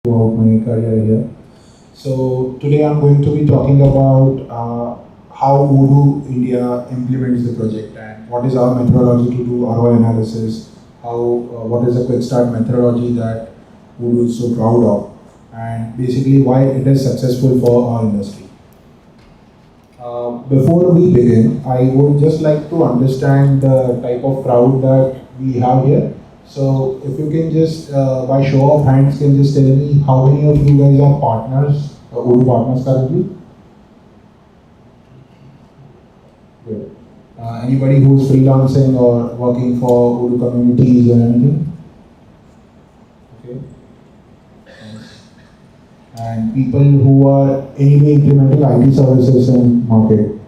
throughout my career here. So today I'm going to be talking about how Odoo India implements the project and what is our methodology to do ROI analysis, what is the Quickstart methodology that Odoo is so proud of, and basically why it is successful for our industry. Before we begin, I would just like to understand the type of crowd that we have here. So if you can just, by show of hands, can just tell me how many of you guys are partners, Odoo partners currently? Good. Anybody who's freelancing or working for Odoo communities or anything? Okay. Nice. And people who are anyway implementing IT services in market.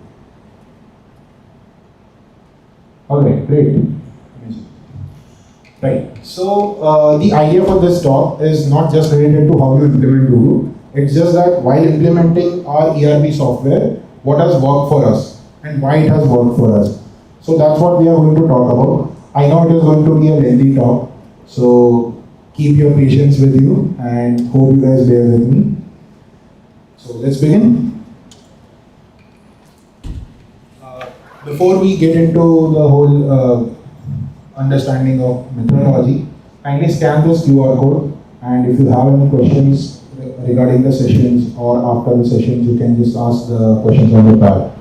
Okay, great. Amazing. Right. So the idea for this talk is not just related to how you implement Odoo. It's just that while implementing our ERP software, what has worked for us and why it has worked for us. So that's what we are going to talk about. I know it is going to be a lengthy talk, so keep your patience with you and hope you guys bear with me. So let's begin. Before we get into the whole understanding of methodology, kindly scan this QR code, and if you have any questions regarding the sessions or after the sessions, you can just ask the questions on the pad.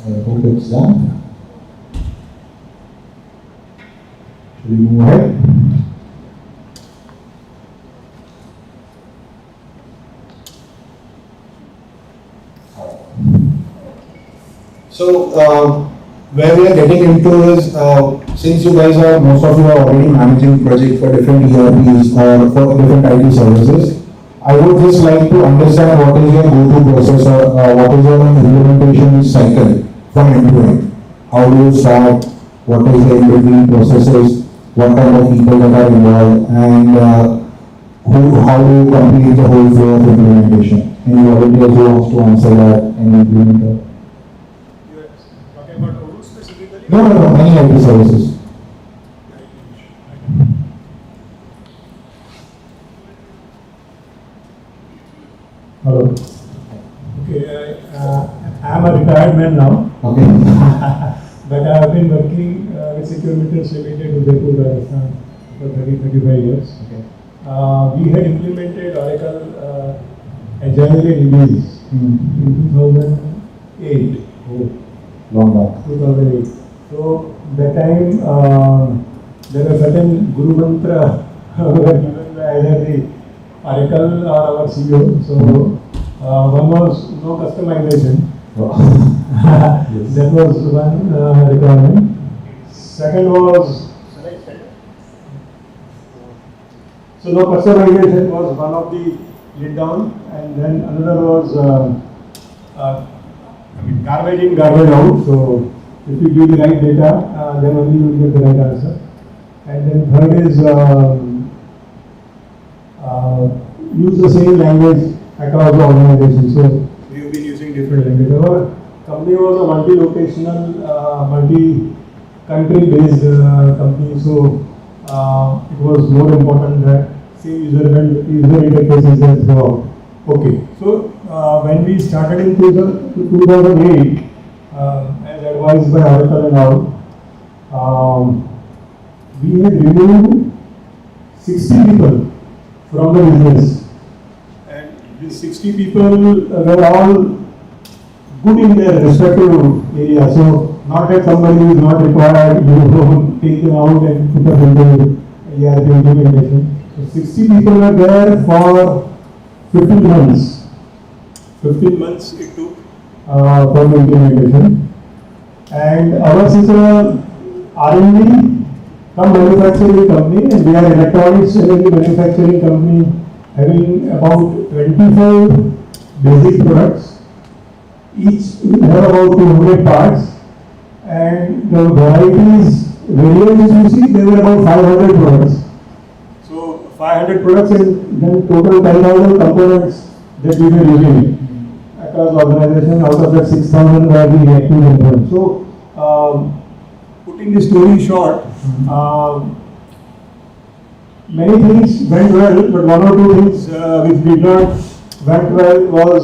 I hope it's done. Should we move ahead? So, where we are getting into is, since you guys are, most of you are already managing projects for different ERPs or for different IT services, I would just like to understand what is your go-to process or what is your implementation cycle from end to end. How do you start? What is the in-between processes? What kind of people that are involved? And how do you complete the whole flow of implementation? Any volunteers who wants to answer that and implement that? You are talking about Odoo specifically? No, any IT services. Hello. Okay, I am a retired man now. Okay. But I have been working with Secure Meters Limited, Udaipur, Rajasthan for 35 years. Okay. We had implemented Oracle Agile in Release in 2008. Oh, long back. 2008. So that time there were certain Guru Mantra were given by either the Oracle or our CEO. So one was no customization. Yes. That was one requirement. Second was so no customization was one of the lead down, and then another was garbage in, garbage out. So if you give the right data, then only you will get the right answer. And then third is use the same language across the organization. So we have been using different languages. Our company was a multi-locational, multi-country based company, so it was more important that same user interfaces as well. Okay, so when we started in 2008, as advised by Oracle and all, we had removed 60 people from the business, and these 60 people were all good in their respective area. So not that somebody is not required, you take them out and put them into ERP implementation. So 60 people were there for 15 months. 15 months it took for the implementation. And ours is a R&D come manufacturing company, and we are electronics and manufacturing company having about 24 basic products. Each have about 200 parts, and the varieties, variants you see, there were about 500 products. So 500 products and then total 10,000 components that we were using across organization. Out of that 6,000 were the active components. So putting the story short, many things went well, but one or two things which did not went well was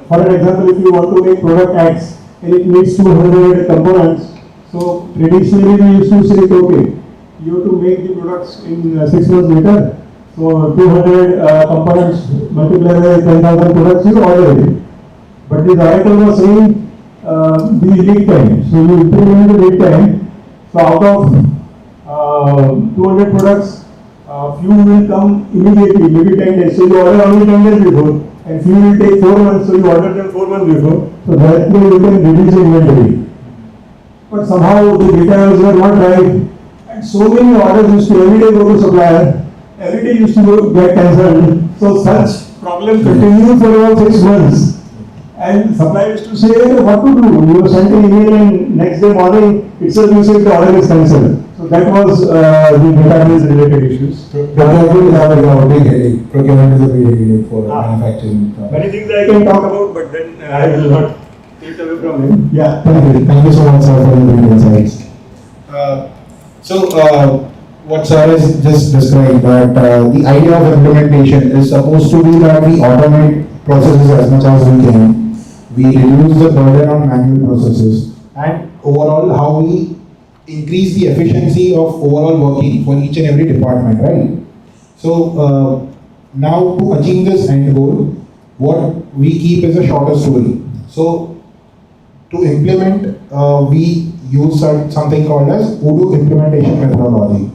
for an example, if you want to make product X and it needs 200 components, so traditionally we used to say, okay, you have to make the products in 6 months later. So 200 components multiplied by 10,000 products, you order it. But this article was saying the lead time. So you implement the lead time. So out of 200 products, few will come immediately, maybe 10 days. So you order only 10 days before. And few will take 4 months, so you order them 4 months before. So that way you can reduce the inventory. But somehow the details were not right. And so many orders used to every day go to supplier. Every day used to get cancelled. So such problem continued for about 6 months. And supplier used to say, what to do? You sent an email and next day morning itself you said the order is cancelled. So that was the database related issues. Procurement is a big headache. Procurement is a big headache for manufacturing. Many things I can talk about, but then I will not take away from him. Yeah. Thank you so much, sir, for your insights. What sir has just described, that the idea of implementation is supposed to be that we automate processes as much as we can. We reduce the burden on manual processes, and overall how we increase the efficiency of overall working for each and every department, right? So now to achieve this end goal, what we keep is a shorter story. So to implement, we use something called as Odoo implementation methodology.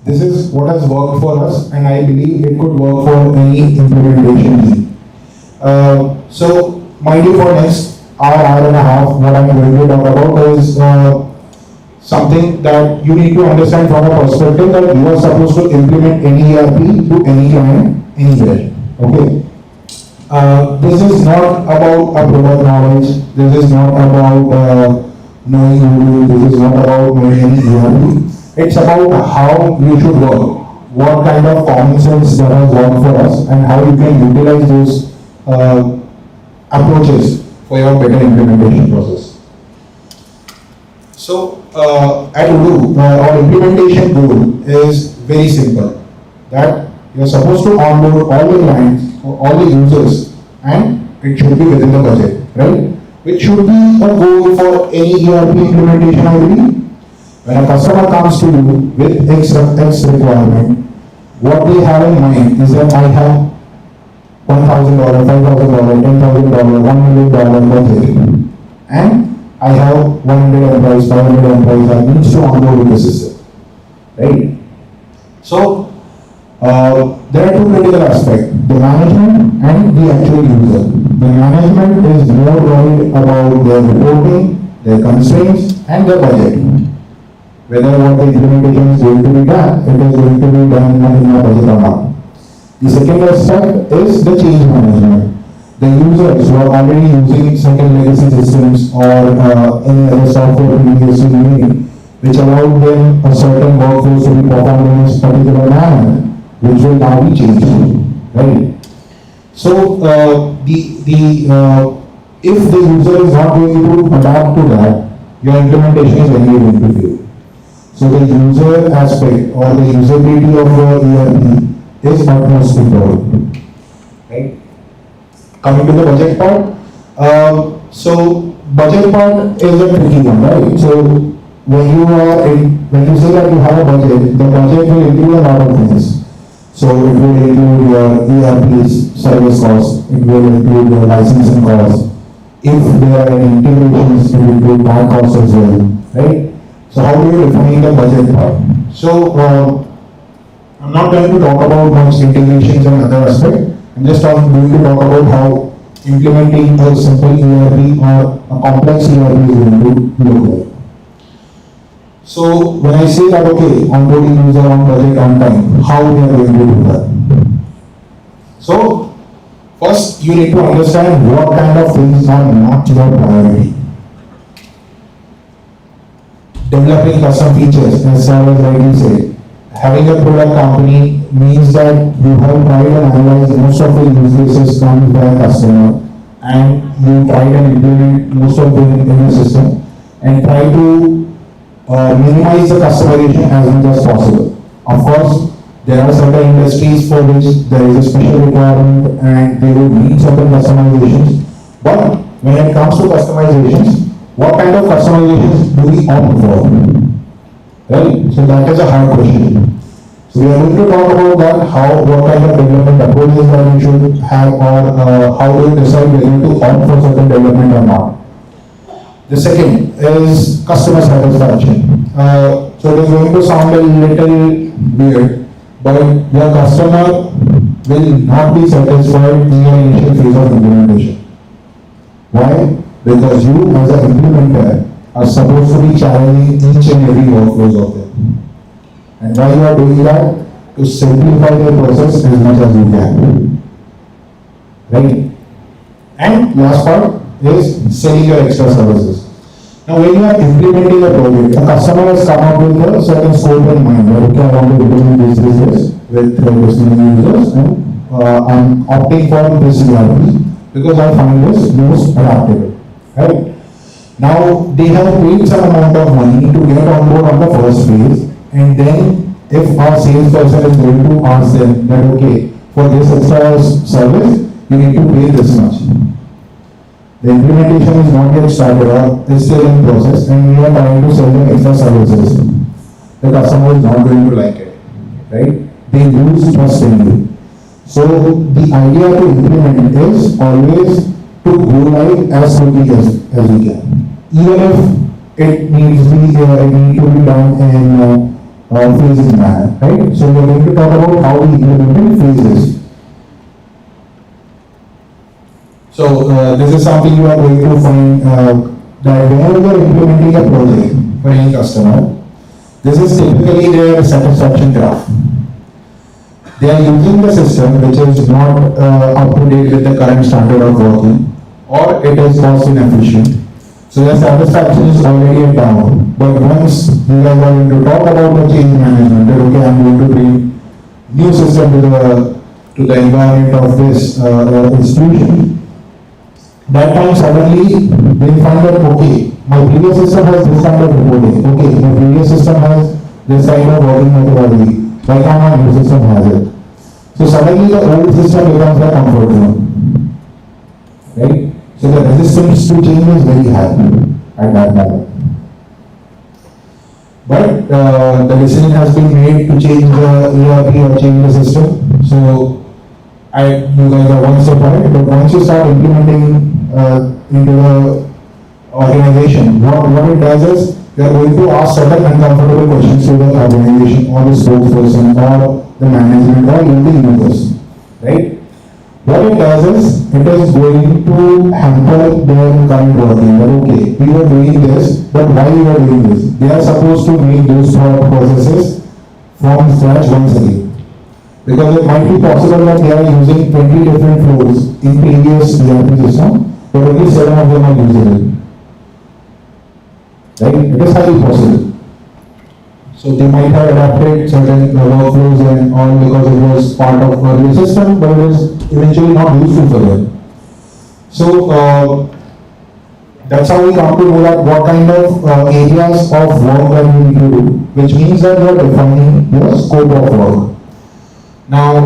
This is what has worked for us, and I believe it could work for any implementation team. So mind you, for next hour and a half, what I'm going to talk about is something that you need to understand from a perspective that you are supposed to implement any ERP to any client anywhere. Okay. This is not about a product knowledge. This is not about knowing Odoo. This is not about knowing any ERP. It's about how you should work. What kind of common sense that has worked for us, and how you can utilize those approaches for your better implementation process. So at Odoo, our implementation goal is very simple. That you're supposed to onboard all the clients, or all the users, and it should be within the budget, right? Which should be a goal for any ERP implementation, I believe. When a customer comes to you with X requirement, what they have in mind is that I have $1,000, $5,000, $10,000, $1 million budget, and I have 100 employees, 500 employees that needs to onboard with the system, right? So there are two critical aspects: the management and the actual user. The management is more worried about their reporting, their constraints, and their budget. Whether what the implementation is going to be done, it is going to be done in a budget or not. The second aspect is the change management. The users who are already using certain legacy systems or any other software previously made, which allowed them a certain workflow to be performed in a particular manner, which will now be changed, right? So if the user is not going to adapt to that, your implementation is anyway going to fail. So the user aspect or the usability of your ERP is utmost important, right? Coming to the budget part, so budget part is a tricky one, right? So when you say that you have a budget, the budget will include a lot of things. So it will include your ERP's service costs, it will include your licensing costs. If there are any integrations, it will include my costs as well, right? So how do you define the budget part? So I'm not going to talk about much integrations and other aspects. I'm just going to talk about how implementing a simple ERP or a complex ERP is going to look like. So when I say that, okay, onboarding user on budget on time, how we are going to do that? So first you need to understand what kind of things are not your priority. Developing custom features, as I was already said, having a product company means that you have tried and analyzed most of the use cases come by a customer, and you try and implement most of them in your system and try to minimize the customization as much as possible. Of course, there are certain industries for which there is a special requirement and they will need certain customizations. But when it comes to customizations, what kind of customizations do we opt for? Right? So that is a hard question. So we are going to talk about that, what kind of development approaches that we should have, or how do we decide whether to opt for certain development or not. The second is customer satisfaction. So it is going to sound a little weird, but your customer will not be satisfied in your initial phase of implementation. Why? Because you as an implementer are supposed to be challenging each and every workflows of them. And why you are doing that? To simplify the process as much as you can. Right? And last part is selling your extra services. Now when you are implementing a project, a customer has come up with a certain scope in mind. Okay, I want to implement this with listening users, and I'm opting for this ERP because I find this most adaptable. Right? Now they have paid some amount of money to get on board on the first phase, and then if our salesperson is going to ask them that, okay, for this extra service you need to pay this much. The implementation is not yet started or is still in process, and we are trying to sell them extra services. The customer is not going to like it, right? They lose trust in you. So the idea to implement is always to go live as quickly as we can, even if it needs to be done in phases manner, right? So we are going to talk about how we implement phases. So this is something you are going to find that whenever you are implementing a project for any customer, this is typically their satisfaction graph. They are using the system which is not up to date with the current standard of working, or it is cost inefficient. So their satisfaction is already down. But once you guys are going to talk about the change management, that okay, I'm going to bring new system to the environment of this institution, that time suddenly they find that, okay, my previous system has this kind of reporting, okay, my previous system has this kind of working methodology, right now my new system has it. So suddenly the old system becomes the comfort zone, right? So the resistance to change is very high at that moment. But the decision has been made to change the ERP or change the system. So you guys are one step ahead, but once you start implementing into the organization, what it does is you are going to ask certain uncomfortable questions to the organization or the spokesperson or the management or even the users, right? What it does is it is going to hamper their current working. That okay, we were doing this, but why we were doing this? They are supposed to make those thought processes from scratch once again. Because it might be possible that they are using 20 different flows in previous ERP system, but only 7 of them are using it. Right? It is highly possible. So they might have adapted certain workflows and all because it was part of earlier system, but it was eventually not useful for them. So that's how we come to know that what kind of areas of work that we need to do, which means that we are defining your scope of work. Now,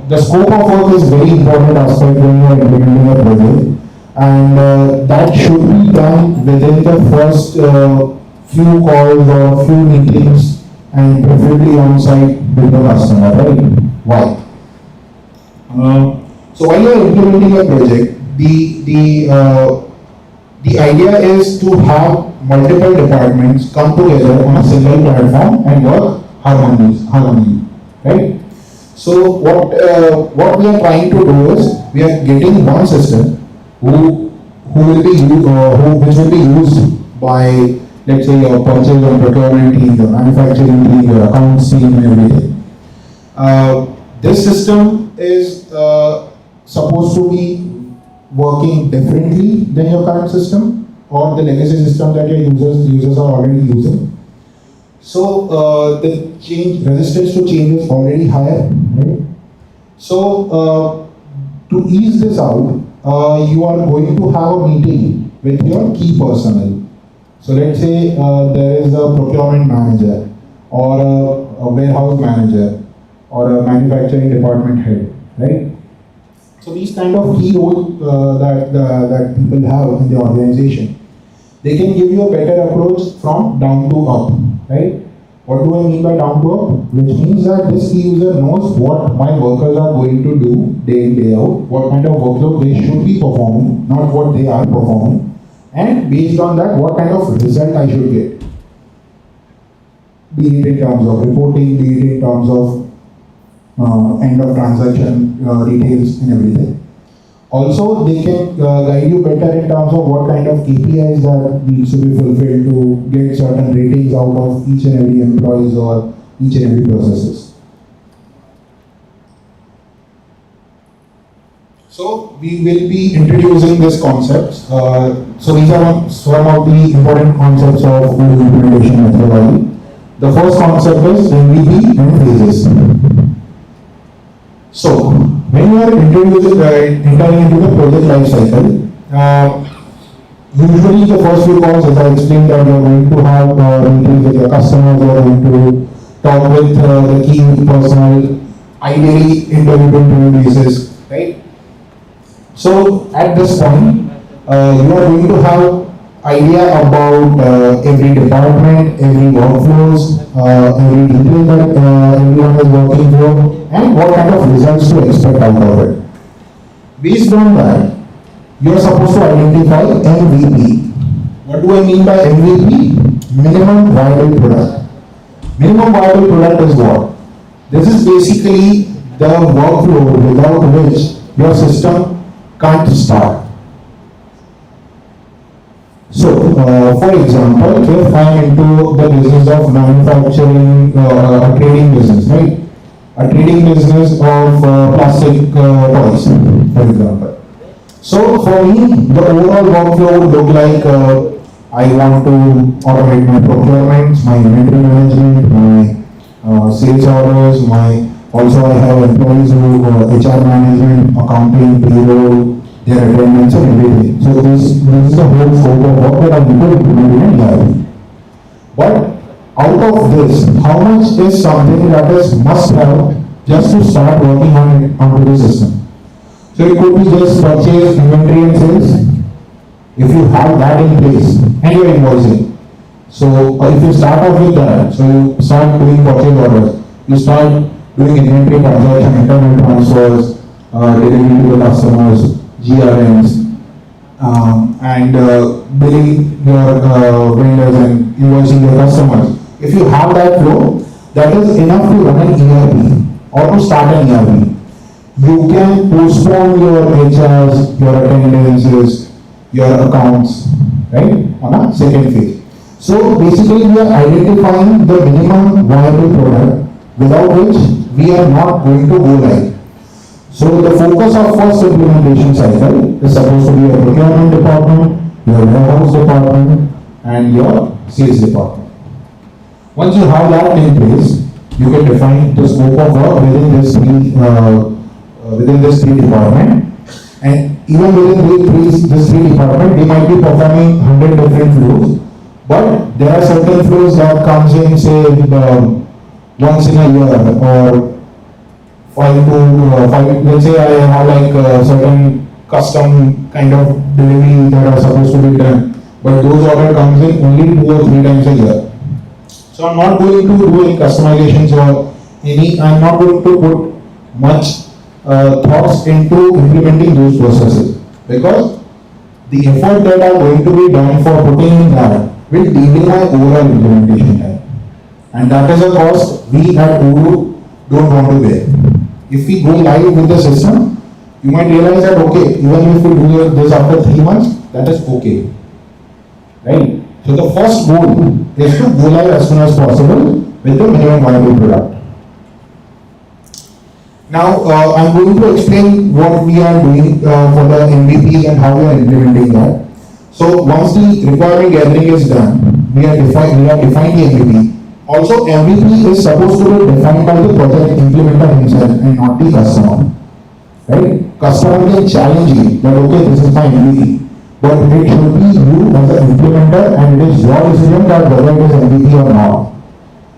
the scope of work is very important aspect when you are implementing a project, and that should be done within the first few calls or few meetings, and preferably on site with the customer, right? Why? So while you are implementing a project, the idea is to have multiple departments come together on a single platform and work harmoniously, right? So what we are trying to do is we are getting one system which will be used by let's say your purchase and procurement team, your manufacturing team, your accounts team and everything. This system is supposed to be working differently than your current system or the legacy system that your users are already using. So the resistance to change is already higher, right? So to ease this out, you are going to have a meeting with your key personnel. So let's say there is a procurement manager or a warehouse manager or a manufacturing department head, right? So these kind of key roles that people have in the organization, they can give you a better approach from down to up, right? What do I mean by down to up? Which means that this key user knows what my workers are going to do day in, day out, what kind of workload they should be performing, not what they are performing, and based on that, what kind of result I should get. Be it in terms of reporting, be it in terms of end of transaction details and everything. Also, they can guide you better in terms of what kind of KPIs that needs to be fulfilled to get certain ratings out of each and every employees or each and every processes. So we will be introducing this concepts. So these are some of the important concepts of Odoo implementation methodology. The first concept is MVP and phases. So, when you are entering into the project life cycle, usually the first few calls, as I explained, that you are going to have meetings with your customers, you are going to talk with the key personnel, ideally interview basis, right? So, at this point, you are going to have idea about every department, every workflows, every detail that everyone is working for, and what kind of results to expect out of it. Based on that, you are supposed to identify MVP. What do I mean by MVP? Minimum viable product. Minimum viable product is what? This is basically the workflow without which your system can't start. So, for example, if I am into the business of manufacturing, a trading business, right? A trading business of plastic toys, for example. So, for me, the overall workflow would look like I want to automate my procurements, my inventory management, my sales orders, also I have employees who HR management, accounting, payroll, their attendance and everything. So this is the whole scope of work that I need to implement in ERP. But out of this, how much is something that is must have just to start working onto the system? So it could be just purchase, inventory and sales. If you have that in place and you are invoicing. So if you start off with that, so you start doing purchase orders, you start doing inventory transaction, internal transfers, delivering to the customers, GRMs, and billing your vendors and invoicing your customers. If you have that flow, that is enough to run an ERP or to start an ERP. You can postpone your HRs, your attendances, your accounts, right, on a second phase. So basically we are identifying the minimum viable product without which we are not going to go live. So the focus of first implementation cycle is supposed to be your procurement department, your warehouse department, and your sales department. Once you have that in place, you can define the scope of work within this three department, and even within this three department, they might be performing 100 different flows, but there are certain flows that comes in, say, once in a year or 5 to 5. Let's say I have like certain custom kind of delivery that are supposed to be done, but those order comes in only 2 or 3 times a year. So I'm not going to do any customizations or I'm not going to put much thoughts into implementing those processes, because the effort that are going to be done for putting in that will delay my overall implementation time. And that is a cost we at Odoo don't want to bear. If we go live with the system, you might realize that okay, even if we do this after 3 months, that is okay, right? So the first goal is to go live as soon as possible with the minimum viable product. Now, I'm going to explain what we are doing for the MVPs and how we are implementing that. So once the requirement gathering is done, we have defined the MVP. Also, MVP is supposed to be defined by the project implementer himself and not the customer. Right? Customer can challenge you that okay, this is my MVP, but it should be you as an implementer, and it is your decision that whether it is MVP or not.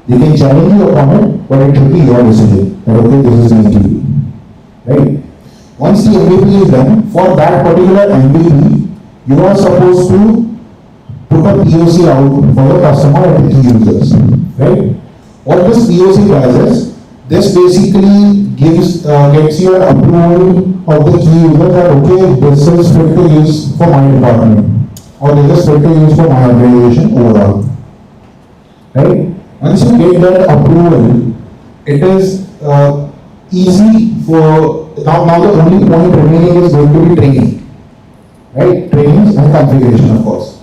They can challenge you upon it, but it should be your decision that okay, this is MVP. Right? Once the MVP is done, for that particular MVP, you are supposed to put a POC out for the customer and the key users. Right? What this POC does is, this basically gets you an approval of the key user that okay, this is fit to use for my department, or this is fit to use for my organization overall. Right? Once you get that approval, it is easy for now the only point remaining is going to be training. Right? Trainings and configuration, of course.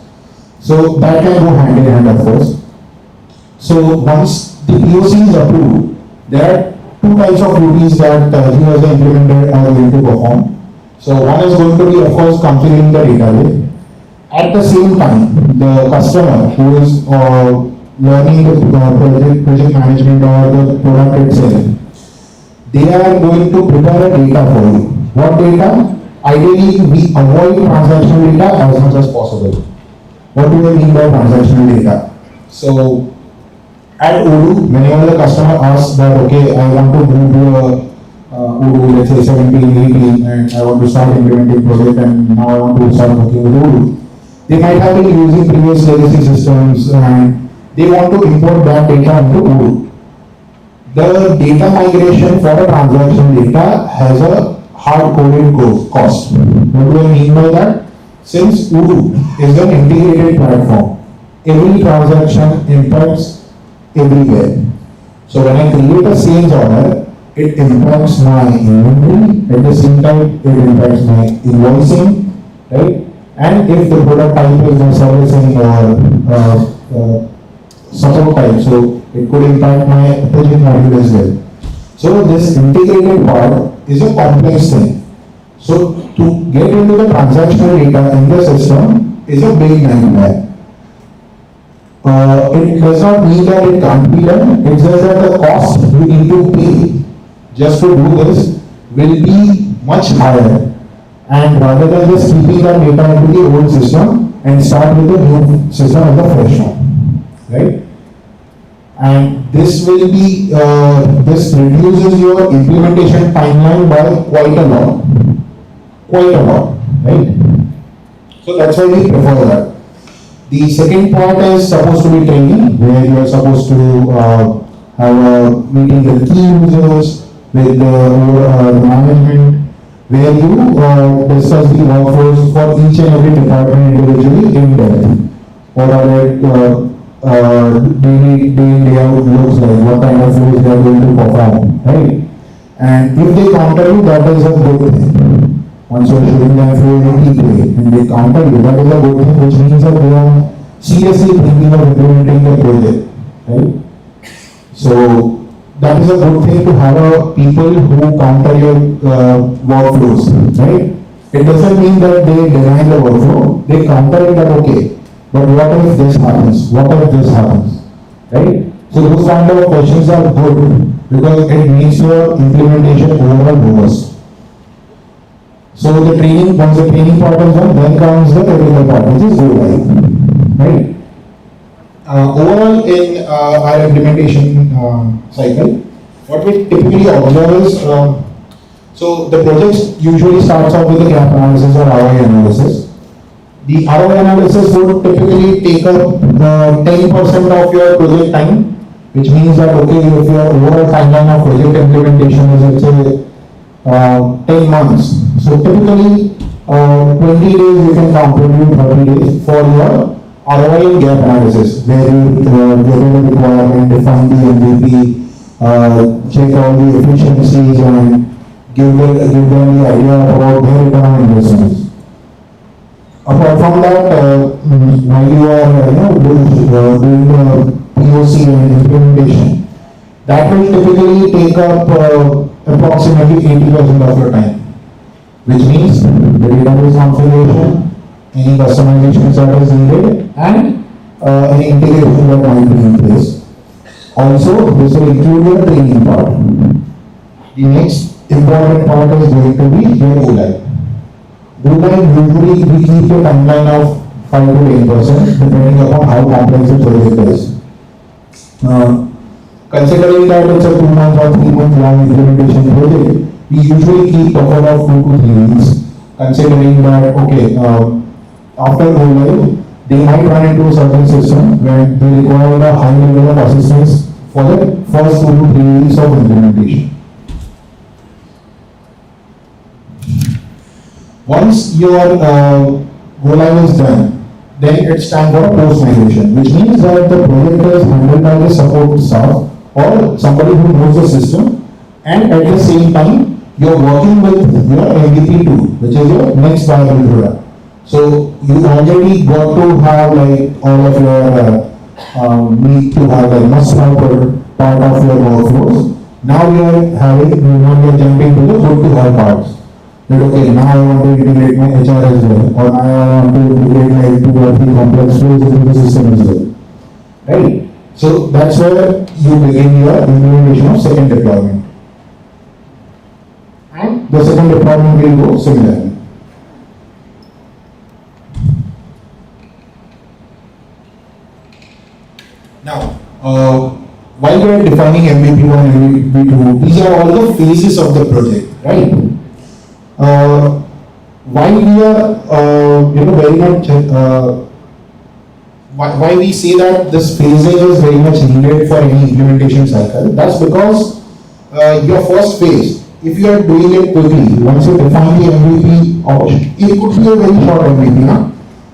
So that can go hand in hand, of course. So once the POC is approved, there are two types of duties that you as the implementer are going to perform. So one is going to be, of course, configuring the database. At the same time, the customer who is learning the project management or the product itself, they are going to prepare a data for you. What data? Ideally, we avoid transactional data as much as possible. What do I mean by transactional data? So, at Odoo, whenever the customer asks that, okay, I want to move to Odoo, let's say 17, 18, and I want to start implementing project and now I want to start working with Odoo, they might have been using previous legacy systems and they want to import that data into Odoo. The data migration for a transaction data has a hard-coded cost. What do I mean by that? Since Odoo is an integrated platform, every transaction impacts everywhere. So when I create a sales order, it impacts my inventory, at the same time it impacts my invoicing, right? And if the product type is my servicing or support type, so it could impact my project module as well. So this integrated part is a complex thing. So to get into the transactional data in the system is a big nightmare. It does not mean that it can't be done, it's just that the cost you need to pay just to do this will be much higher. And rather than just keeping that data into the old system and start with the new system as a fresh one, right? And this will be, this reduces your implementation timeline by quite a lot, right? So that's why we prefer that. The second part is supposed to be training, where you are supposed to have a meeting with key users, with the management, where you discuss the workflows for each and every department individually in depth. What are it, day in, day out looks like, what kind of flows they are going to perform, right? And if they counter you, that is a good thing. Once you are showing them through a deep way, and they counter you, that is a good thing, which means that they are seriously thinking of implementing the project, right? So that is a good thing to have people who counter your workflows, right? It doesn't mean that they deny the workflow, they counter it that okay, but what if this happens? What if this happens? Right? So those kind of questions are good because it makes your implementation overall robust. So the training, once the training part is done, then comes the technical part, which is go live. Right? Overall in our implementation cycle, what we typically observe is, so the project usually starts off with a gap analysis or ROI analysis. The ROI analysis would typically take up 10% of your project time, which means that okay, if your overall timeline of project implementation is let's say 10 months, so typically 20 days you can count, 20 to 30 days for your ROI and gap analysis, where you get the requirement, define the MVP, check all the efficiencies and give them the idea about their return on investments. Apart from that, while you are doing the POC and implementation, that will typically take up approximately 80% of your time, which means the database configuration, any customizations that is needed, and any integration that might be in place. Also, this will include your training part. The next important part is going to be your go live. Go live usually we keep a timeline of 5 to 10% depending upon how complex the project is. Considering that it's a 2 month or 3 month long implementation project, we usually keep buffer of 2 to 3 weeks. Considering that, okay, after go live, they might run into a certain system where they require a high level of assistance for the first 2 to 3 weeks of implementation. Once your go live is done, then it's time for post migration, which means that the project is handled by the support staff or somebody who knows the system, and at the same time you're working with your MVP tool, which is your next viable product. So you already got to have like all of your need to have like must-have part of your workflows. Now you're jumping to the good-to-have parts. That okay, now I want to integrate my HR as well, or now I want to integrate like 2 or 3 complex flows into the system as well. Right? So that's where you begin your implementation of second deployment. And the second deployment will go similarly. Now, while we are defining MVP1 and MVP2, these are all the phases of the project, right? While we are, very much, why we say that this phasing is very much needed for any implementation cycle, that's because your first phase, if you are doing it quickly, once you define the MVP option, it could be a very short MVP, huh?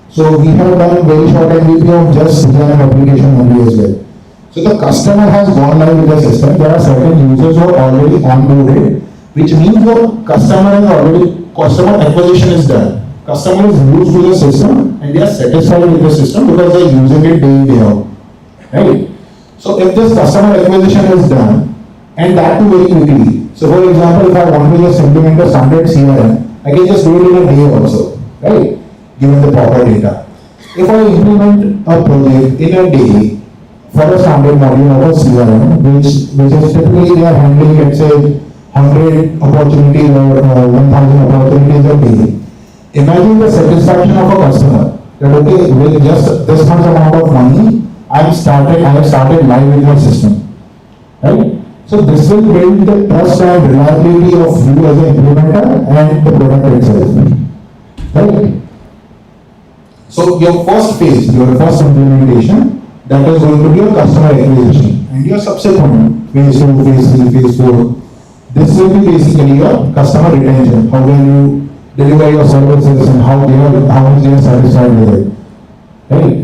So we have done very short MVP of just design application only as well. So the customer has gone live with the system, there are certain users who are already onboarded, which means the customer acquisition is done. Customer is used to the system and they are satisfied with the system because they are using it day in, day out. Right? So if this customer acquisition is done, and that too very quickly. So for example, if I want to just implement a standard CRM, I can just do it in a day also, right? Given the proper data. If I implement a project in a day for a standard module of a CRM, which is typically they are handling, let's say, 100 opportunities or 1000 opportunities a day. Imagine the satisfaction of a customer that okay, with just this much amount of money, I have started live with my system. Right? So this will build the trust and reliability of you as an implementer and the product itself. Right? So your first phase, your first implementation, that is going to be your customer acquisition, and your subsequent phase 2, phase 3, phase 4. This will be basically your customer retention. How will you deliver your services and how much they are satisfied with it. Right?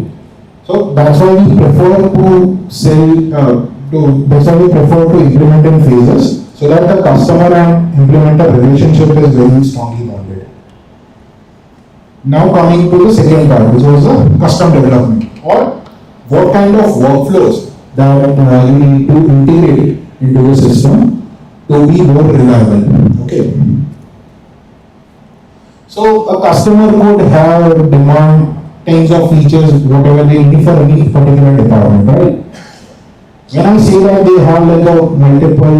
So that's why we prefer to implement in phases so that the customer and implementer relationship is very strongly bonded. Now coming to the second part, which was the custom development, or what kind of workflows that you need to integrate into the system to be more reliable. Okay. So a customer could have demand tens of features, whatever they need for any particular department, right? When I say that they have like a multiple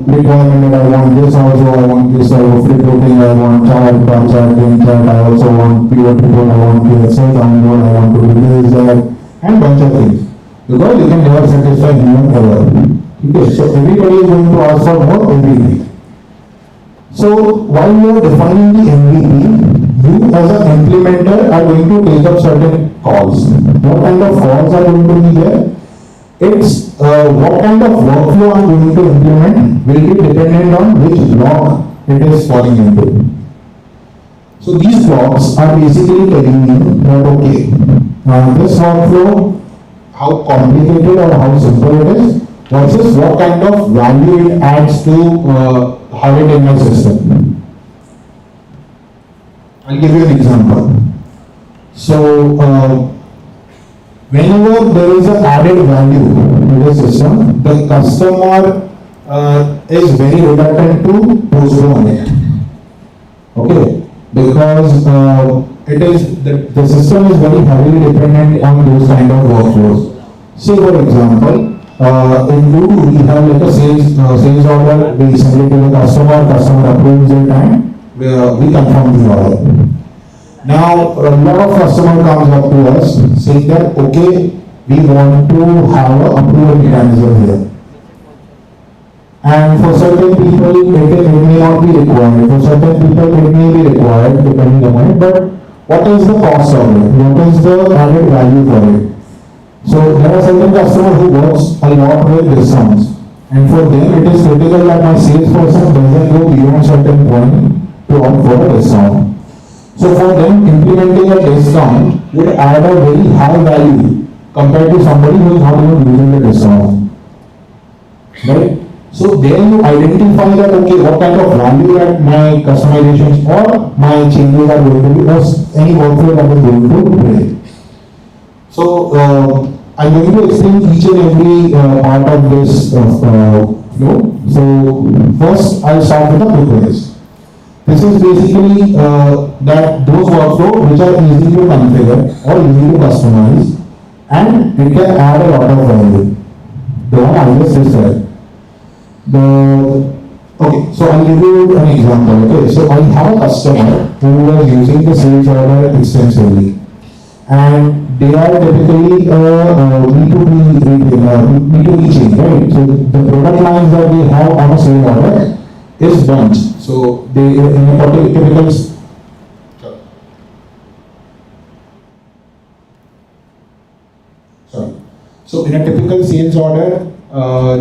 requirement that I want this also, I want this flip routing, I want chart, bar charting, chart, I also want pivot table, I want to Excel download, I want to do this, that, and bunch of things. Because you can never satisfy human ever. Okay, so everybody is going to ask for more everything. So while you are defining the MVP, you as an implementer are going to take up certain calls. What kind of calls are going to be there? It's what kind of workflow I'm going to implement will be dependent on which block it is falling into. So these blocks are basically telling you that okay, this workflow, how complicated or how simple it is, versus what kind of value it adds to have it in my system. I'll give you an example. So, whenever there is an added value to the system, the customer is very reluctant to postpone it. Okay, because it is the system is very heavily dependent on those kind of workflows. Say for example, in Odoo we have like a sales order. We send it to the customer approves it, and we confirm the order. Now, a lot of customer comes up to us saying that, okay, we want to have an approval mechanism here. And for certain people, it may not be required. For certain people, it may be required, depending on it. But what is the cost of it? What is the added value for it? So, there are certain customers who works a lot with discounts. And for them, it is critical that my salesperson doesn't go beyond certain point to opt for a discount. So for them, implementing a discount would add a very high value compared to somebody who is not even using the discount. Right? So then you identify that, okay, what kind of value that my customizations or my changes are going to be, or any workflow that is going to play. So I'm going to explain each and every part of this flow. So first I'll start with the quick wins. This is basically that those workflows which are easy to configure or easy to customize, and it can add a lot of value. The one I just described. Okay, so I'll give you an example. Okay, so I have a customer who was using the sales order extensively, and they are typically B2B B2B chain, right? So the product lines that we have on a sales order is bunch. So they in a typical So in a typical sales order,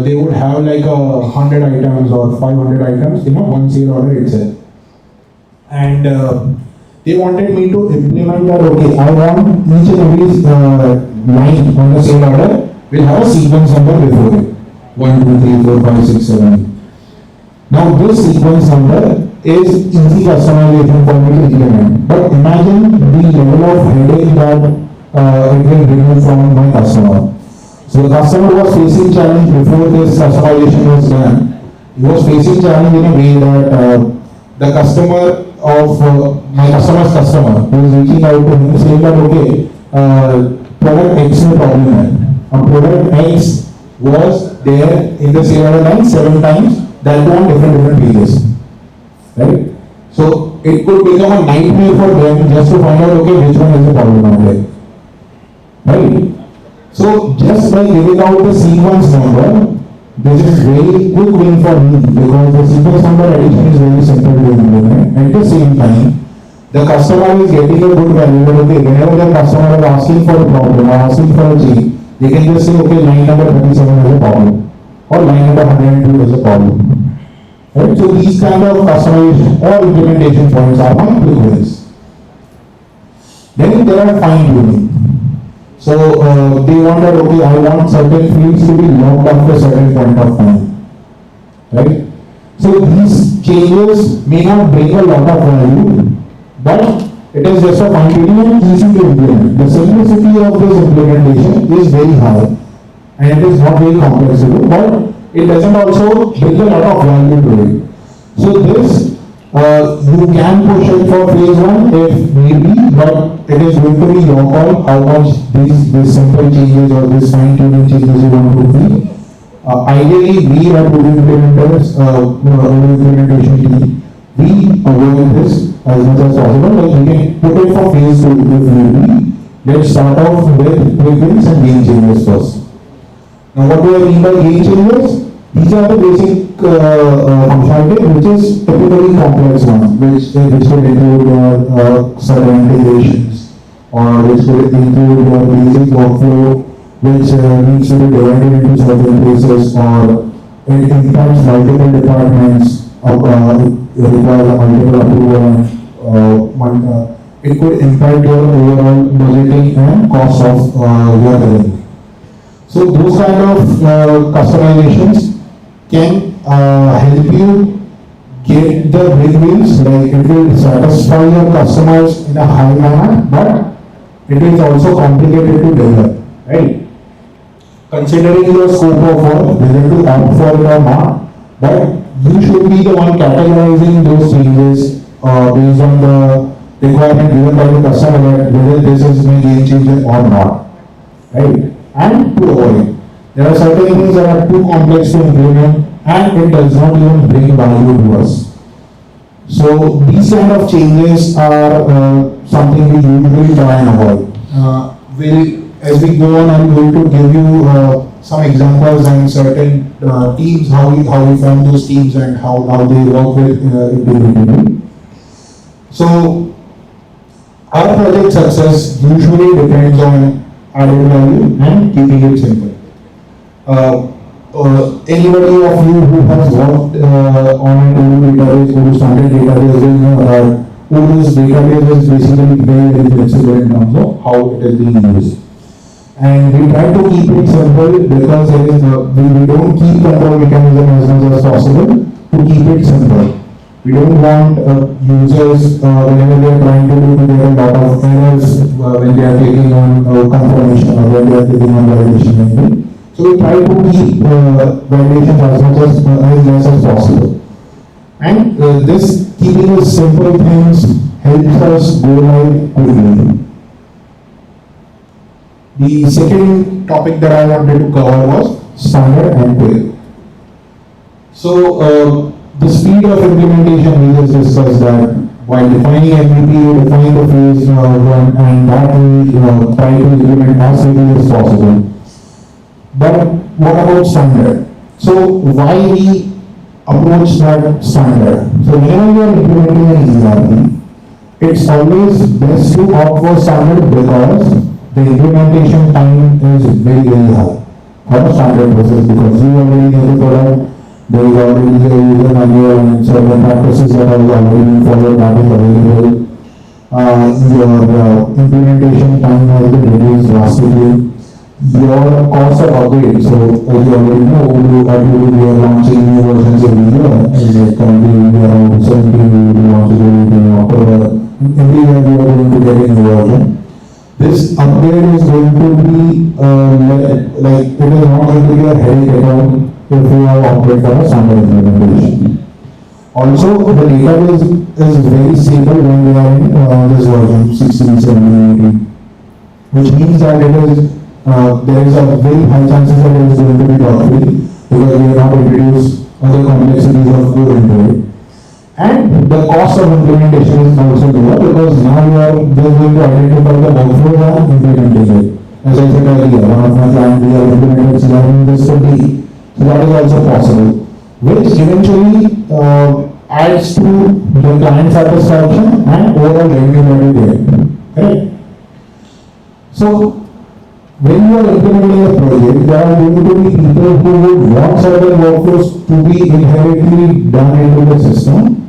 they would have like 100 items or 500 items in a one sale order itself. And they wanted me to implement that, okay, I want each and every line on the sale order will have a sequence number before it. 1, 2, 3, 4, 5, 6, 7. Now this sequence number is easy customization for me to implement. But imagine the level of headache that it will remove from my customer. So the customer was facing challenge before this customization was done. He was facing challenge in a way that the customer of my customer's customer who is reaching out to him saying that, okay, product X is a problem. Product X was there in the sale order line 7 times, that on different pages. Right? So it could become a nightmare for them just to find out, okay, which one is the problem out there. Right? So just by giving out the sequence number, this is very quick win for me because the sequence number addition is very simple to implement. At the same time, the customer is getting a good value. Okay, whenever the customer is asking for a problem or asking for a change, they can just say, okay, line number 37 is a problem or line number 102 is a problem. Right? So these kind of customization or implementation points are my quick wins. Then there are fine tuning. So they wanted, okay, I want certain fields to be locked after a certain point of time. Right? So these changes may not bring a lot of value, but it is just a fine tuning and easy to implement. The simplicity of this implementation is very high and it is not very complex to do, but it doesn't also bring a lot of value to it. So this you can push it for phase 1 if maybe, but it is going to be your call how much these simple changes or these fine tuning changes you want to be. Ideally, we are Odoo implementers, Odoo implementation team, we avoid this as much as possible. Like we can put it for phase 2 if maybe. Let's start off with quick wins and game changers first. Now, what do I mean by game changers? These are the basic functionality which is typically complex ones, which could include your certain integrations or which could include your basic workflow which needs to be divided into certain places or it impacts multiple departments, requires multiple approval, it could impact your overall budgeting and cost of your revenue. So those kind of customizations can help you get the big wins, like it will satisfy your customers in a high manner, but it is also complicated to develop, right? Considering your scope of work, whether to opt for it or not, but you should be the one categorizing those changes based on the requirement given by the customer that whether this is a game changer or not, right? And to avoid, there are certain things that are too complex to implement and it does not even bring value to us. So these kind of changes are something we usually try and avoid. As we go on, I'm going to give you some examples and certain teams, how we form those teams and how they work with individually. So our project success usually depends on added value and keeping it simple. Anybody of you who has worked on an Odoo database, Odoo standard database, will know that Odoo's database is basically very flexible in terms of how it is being used. And we try to keep it simple because we don't keep control mechanism as much as possible to keep it simple. We don't want users, whenever they are trying to get a lot of errors when they are clicking on confirmation or when they are clicking on validation. So we try to keep validations as much as less as possible. And this keeping the simple things helps us go live quickly. The second topic that I wanted to cover was standard and quick. So the speed of implementation, we just discussed that while defining MVP, you define the phase one, and that we try to implement as quickly as possible. But what about standard? So why we approach that standard? So whenever you are implementing an ERP, it's always best to opt for standard because the implementation time is very high for a standard process because you already know the product, there is already a user manual and certain practices that are already being followed that is available. Your implementation time has been reduced drastically. Your cost of upgrade, so as you already know, we are launching new versions every year, and currently we are around 17, we will be launching in October. Every year we are going to get a new version. This upgrade is going to be like it is not going to be a headache at all if we have opted for a standard implementation. Also, the database is very stable when we are in this version 16, 17, 18, which means that there is a very high chances that it is going to be dog-free because we have not introduced other complexities of code into it. And the cost of implementation is also lower because now you are just going to identify the workflow and implementing it. As I said earlier, one of my clients, we have implemented CRM this to be, so that is also possible, which eventually adds to the client satisfaction and overall revenue that you get. Correct? So, when you are implementing a project, there are going to be people who would want certain workflows to be inherently done into the system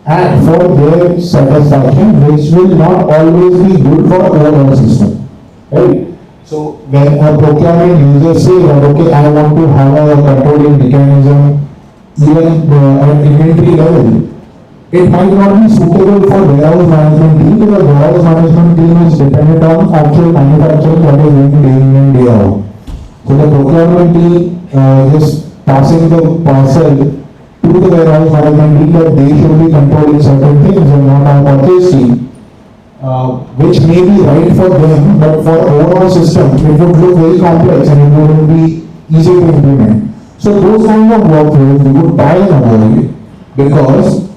and for their satisfaction, which will not always be good for overall system. Right? So when a procurement user says that okay, I want to have a controlling mechanism even at inventory level, it might not be suitable for warehouse management team because warehouse management team is dependent on actual manufacturing that is being day in and day out. So the procurement team is passing the parcel to the warehouse management team that they should be controlling certain things and not our purchase team, which may be right for them, but for overall system it would look very complex and it wouldn't be easy to implement. So those kind of workflows we would try and avoid because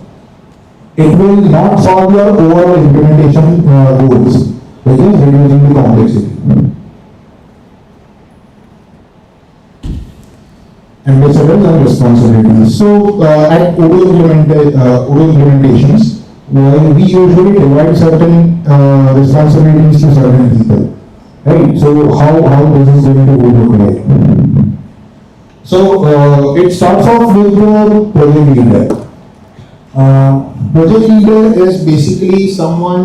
it will not solve your overall implementation goals, which is reducing the complexity. Ambassadors and responsibilities. So at Odoo implementations, we usually divide certain responsibilities to certain people. Right? So how this is going to look like? So it starts off with the project leader. Project leader is basically someone.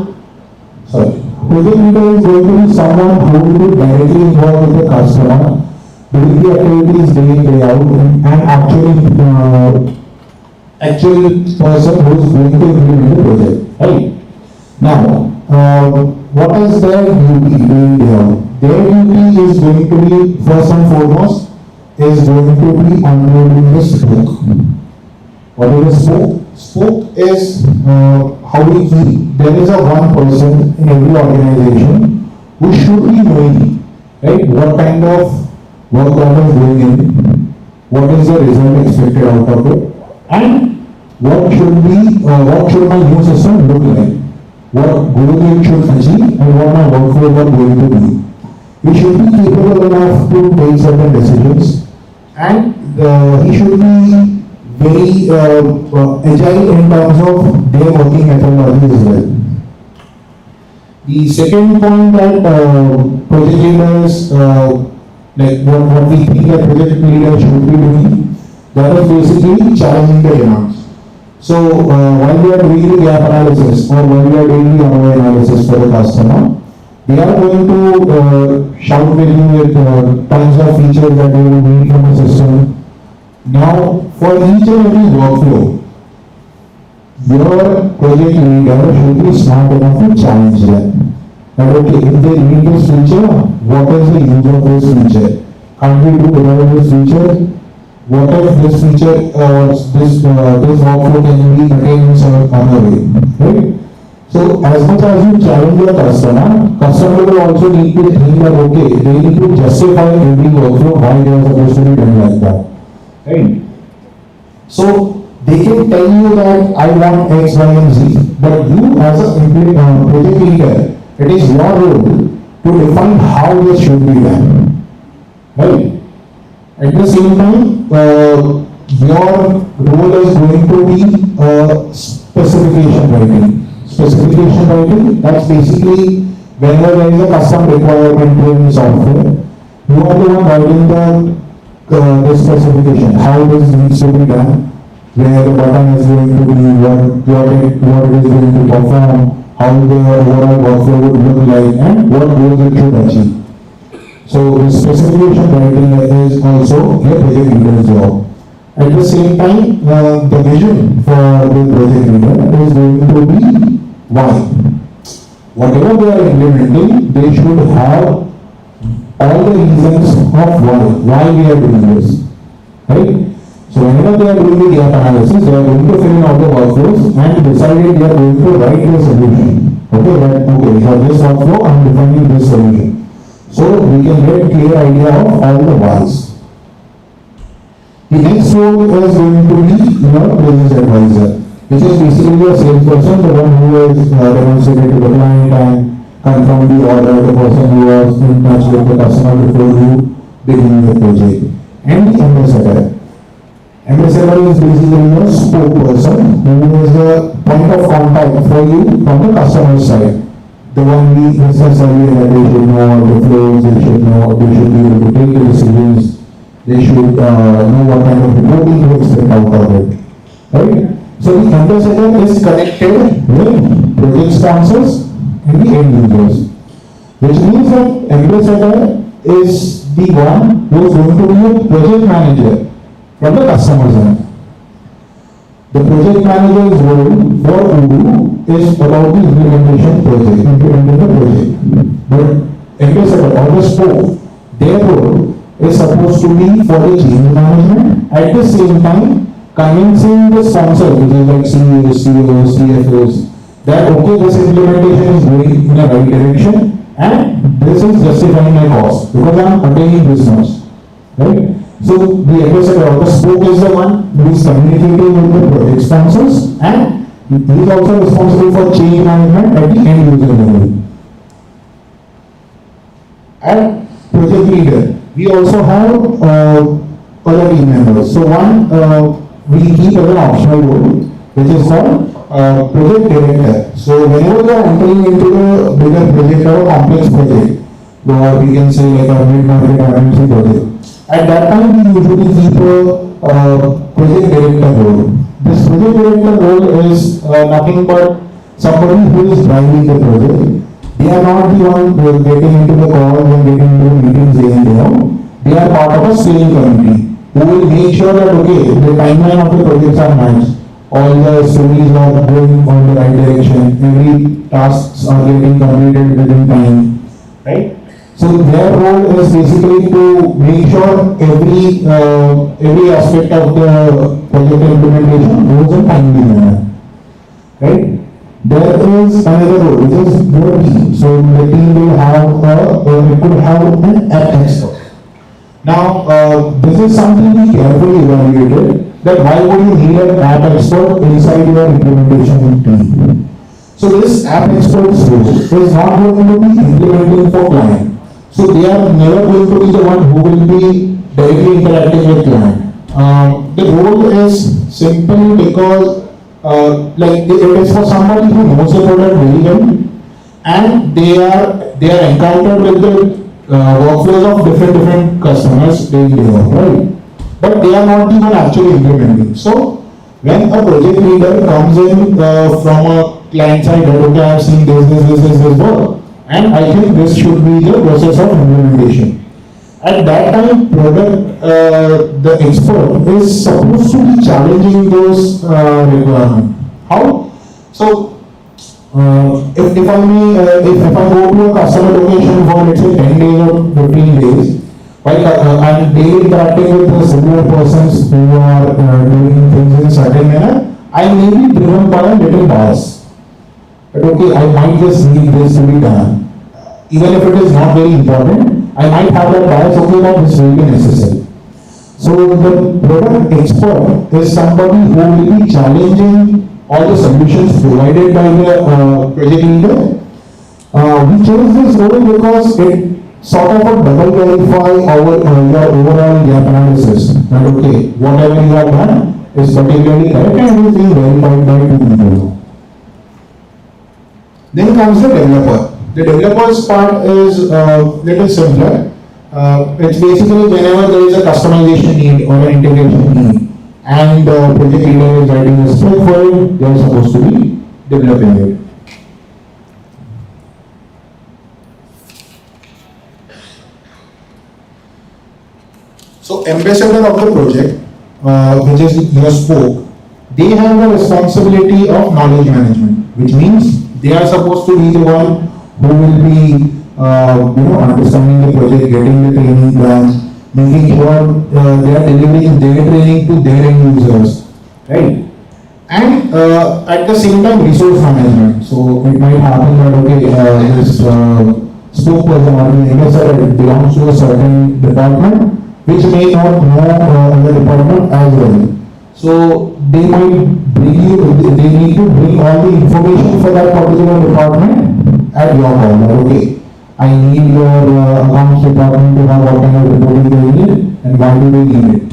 Project leader is going to be someone who will be directly involved with the customer, doing the activities day in day out, and actually person who is going to implement the project. Right? Now, what is their duty day in, day out. Their duty is going to be, first and foremost, is going to be unloading the spoke. What is a spoke? Spoke is how we keep. There is a one person in every organization who should be knowing, right, what kind of work that is going in, what is the result expected out of it, and what should my new system look like, what goal it should achieve, and what my workflow are going to be. We should be capable enough to take certain decisions, and he should be very agile in terms of their working methodology as well. The second point that project leaders, like what we think that project leaders should be doing, that is basically challenging the demands. So while we are doing the gap analysis or while we are doing the ROI analysis for the customer, they are going to shout with you with tons of features that they will need from the system. Now, for each and every workflow, your project leader should be smart enough to challenge them. That okay, if they need this feature, what is the use of this feature? Can't we do without this feature? What if this feature, this workflow can be attained in some other way, right? So, as much as you challenge your customer will also need to think that okay, they need to justify every workflow why they are supposed to be done like that, right? So, they can tell you that I want X, Y, and Z, but you as a project leader, it is your role to define how this should be done, right? At the same time, your role is going to be specification writing. Specification writing, that's basically whenever there is a custom requirement in software, you are the one writing the specification, how this needs to be done, where the button is going to be, what it is going to perform, how the overall workflow would look like, and what goals it should achieve. So the specification writing is also a project leader's job. At the same time, the vision for the project leader is going to be why. Whatever they are implementing, they should have all the reasons of why we are doing this, right? So whenever they are doing the gap analysis, they are going to fill in all the workflows and decided they are going to write the solution. Okay, for this workflow, I am defining this solution. So we can get a clear idea of all the whys. The next role is going to be business advisor, which is basically a salesperson, the one who is demonstrated to the client and confirm the order, the person who was in touch with the customer before you begin the project. And the ambassador. Ambassador is basically a spokesperson who is the point of contact for you from the customer side. The one we discussed earlier that they should know the flows, they should be able to take the decisions, they should know what kind of reporting to expect out of it. Right? So the ambassador is connected with project sponsors and the end users. Which means that ambassador is the one who is going to be a project manager from the customer side. The project manager's role for Odoo is about the implementation project, implementing the project. But ambassador or the spoke, their role is supposed to be for the change management, at the same time convincing the sponsor, which is like CEOs, CFOs, that okay, this implementation is going in the right direction and this is justifying my cost because I am attaining this much, right? So the ambassador or the spoke is the one who is communicating with the project sponsors and he is also responsible for change management at the end user level. And project leader, we also have other team members. So one we keep as an optional role, which is called project director. So whenever you are entering into the bigger project or a complex project, or we can say like a mid-market MNC project, at that time we usually keep a project director role. This project director role is nothing but somebody who is driving the project. They are not the one who are getting into the calls and getting into the meetings day in day out. They are part of a steering committee who will make sure that okay, the timeline of the projects are matched. All the stories are going on the right direction. Every tasks are getting completed within time. right? So their role is basically to make sure every aspect of the project implementation goes in timely manner, right? There is another role which is your team. So the team will have it could have an app expert. Now, this is something we carefully evaluated, that why would you need an app expert inside your implementation team? So this app expert's role is not going to be implementing for client. So they are never going to be the one who will be directly interacting with client. The role is simple because like it is for somebody who knows the product very well, and they are encountered with the workflows of different customers day in day out, right? But they are not even actually implementing. So when a project leader comes in from a client side, that okay, I have seen this work, and I think this should be the process of implementation. At that time, the expert is supposed to be challenging those requirements. How? So if I may, if I go to a customer location for let's say 10 days or 15 days, while I'm daily interacting with the similar persons who are doing things in a certain manner, I may be driven by a little bias. But okay, I might just need this to be done. Even if it is not very important, I might have that bias, okay, that this will be necessary. So the product expert is somebody who will be challenging all the solutions provided by the project leader. We chose this role because it sort of a double verify our your overall gap analysis. That okay, whatever you have done is particularly correct and is being verified by two people. Then comes the developer. The developer's part is little simpler. It's basically whenever there is a customization need or an integration need, and the project leader is writing a script for it, they are supposed to be developing it. So ambassador of the project, which is your spoke, they have the responsibility of knowledge management, which means they are supposed to be the one who will be understanding the project, getting the training plans, making sure they are delivering their training to their end users, right? And at the same time, resource management. So it might happen that okay, this spoke person or the ambassador belongs to a certain department, which may not know the department as well. So they might they need to bring all the information for that particular department at your call. Like, okay, I need your accounts department to have what kind of reporting they need and why do they need it.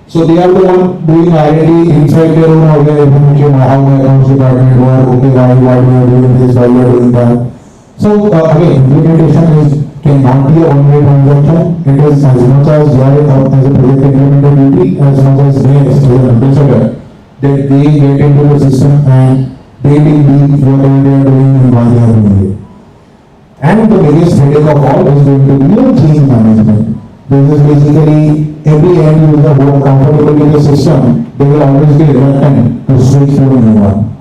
So they are the one doing R&D inside their own organization, how my accounts department work, okay, why we are doing this, why we are doing that. So again, implementation cannot be a one-way transaction. It is as much as your as a project implementer duty, as much as theirs as an ambassador, that they get into the system and they will be whatever they are doing and why they are doing it. And the biggest headache of all is going to be a change management. This is basically every end user who are comfortable with the system, they will always be reluctant to switch to a new one.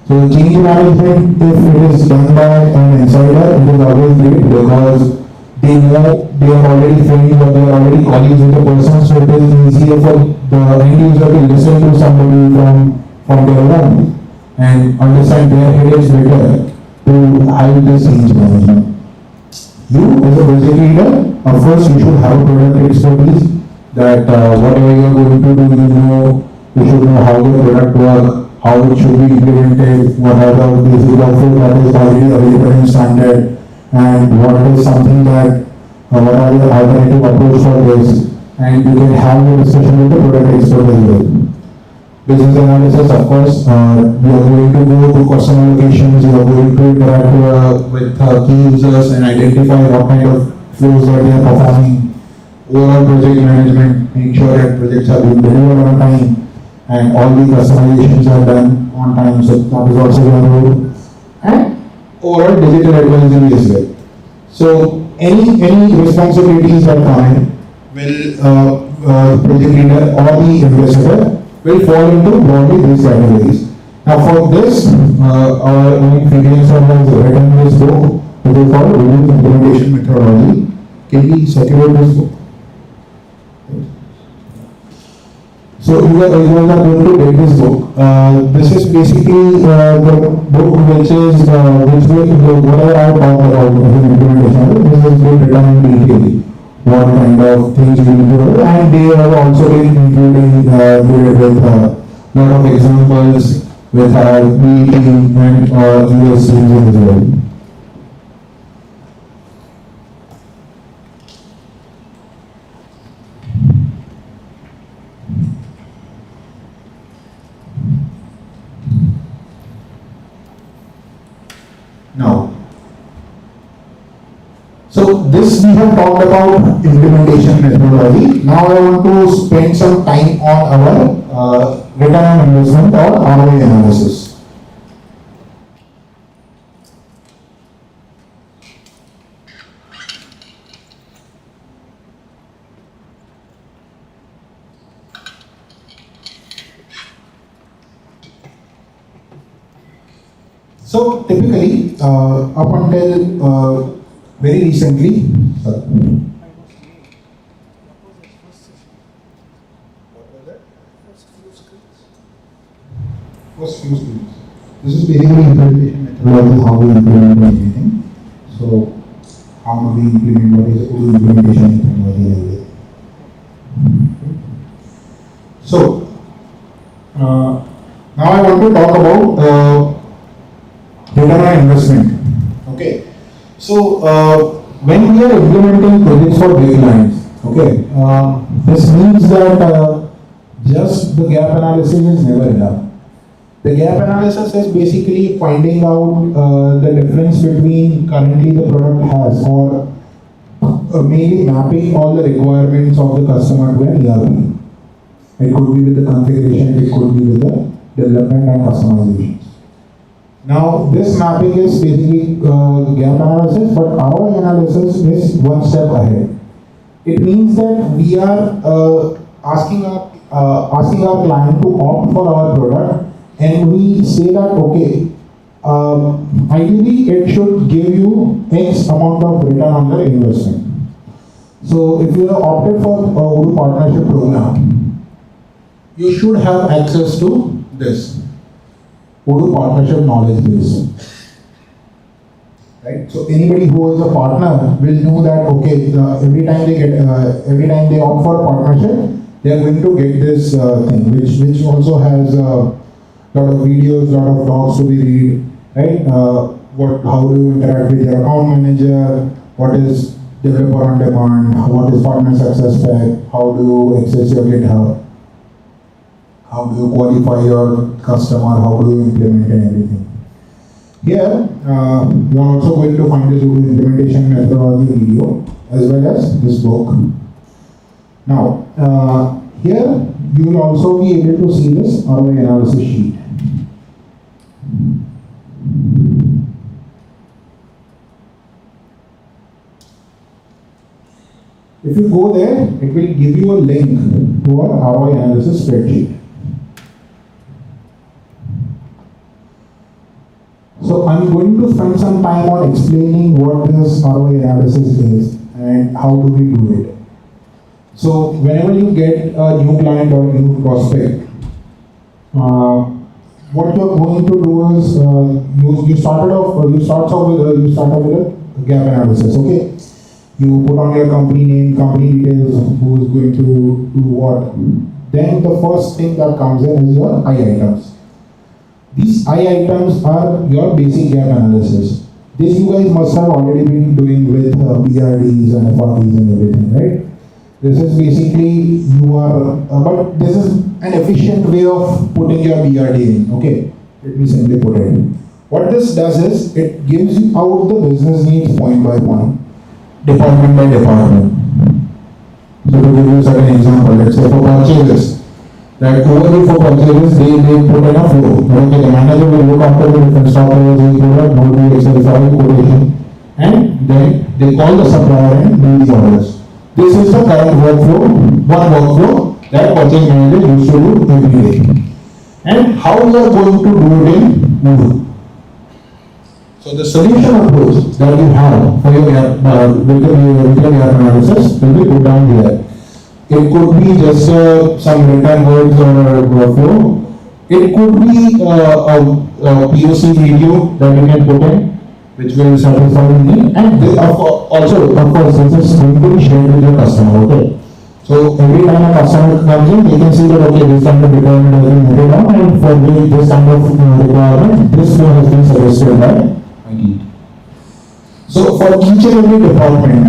So change management, if it is done by an insider, it is always great because they know they are already friends or they are already colleagues with the person, so it is easier for the end user to listen to somebody from their own and understand their headaches better to hide this change management. You as a project leader, of course you should have product expertise that whatever you are going to do, you should know how the product works, how it should be implemented, what are the basic workflow that is already available in standard, and what is something that, what are the alternative approach for this, and you can have a discussion with the product expert as well. Business analysis, of course, we are going to go to customer locations, we are going to interact with key users and identify what kind of flows that they are performing. Overall project management, make sure that projects are being delivered on time and all the customizations are done on time, so that is also going to do. And overall digital advisory as well. So any responsibilities that come in will project leader or the ambassador will fall into broadly these categories. Now for this, our own freelancer has written this book, article called Odoo Implementation Methodology. Can we circulate this book? So you are going to get this book. This is basically the book which is whatever I talked about in implementation. This is been written in detail. What kind of things we need to do, and they have also been including with lot of examples with our B team and US teams as well. Now, so this we have talked about implementation methodology. Now I want to spend some time on our return on investment or ROI analysis. So typically, up until very recently, first few screens. This is basically implementation methodology, how we implement anything. So, how do we implement, what is Odoo implementation methodology? So, now I want to talk about return on investment. Okay. So, when we are implementing projects for big clients, okay, this means that just the gap analysis is never enough. The gap analysis is basically finding out the difference between currently the product has, or mainly mapping all the requirements of the customer to an ERP. It could be with the configuration, it could be with the development and customizations. Now, this mapping is basically gap analysis, but ROI analysis is one step ahead. It means that we are asking our client to opt for our product, and we say that okay, ideally it should give you X amount of return on the investment. So, if you have opted for a Odoo partnership program, you should have access to this Odoo partnership knowledge base. Right? So anybody who is a partner will know that okay, every time they opt for a partnership, they are going to get this thing, which also has a lot of videos, lot of talks to be read. Right? How do you interact with your account manager? What is developer on demand? What is partner success pack? How do you access your GitHub? How do you qualify your customer? How do you implement and everything? Here, you are also going to find this Odoo implementation methodology video as well as this book. Now, here you will also be able to see this ROI analysis sheet. If you go there, it will give you a link to our ROI analysis spreadsheet. So I'm going to spend some time on explaining what this ROI analysis is and how do we do it. So whenever you get a new client or a new prospect, what you're going to do is you start off with a gap analysis. Okay, you put on your company name, company details, who is going to do what. Then the first thing that comes in is your I items. These I items are your basic gap analysis. This you guys must have already been doing with BRDs and FRDs and everything, right? This is basically but this is an efficient way of putting your BRD in. Okay, let me simply put it. What this does is it gives you out the business needs point by point, department by department. So to give you certain example, let's say for purchases. That overall for purchases, they put in a flow. Okay, the manager will look after the different stock levels, notary, Excel file, quotation, and then they call the supplier and do the orders. This is the current workflow, one workflow that purchase manager used to do every day. And how we are going to do it in Odoo. So the solution approach that you have for your gap analysis will be put down here. It could be just some written words or a workflow. It could be a POC video that you can put in, which will satisfy the need. And also, of course, this is going to be shared with your customer. Okay. So every time a customer comes in, they can see that okay, this kind of requirement has been noted down, and for this kind of requirement, this flow has been suggested by IT. So for each and every department,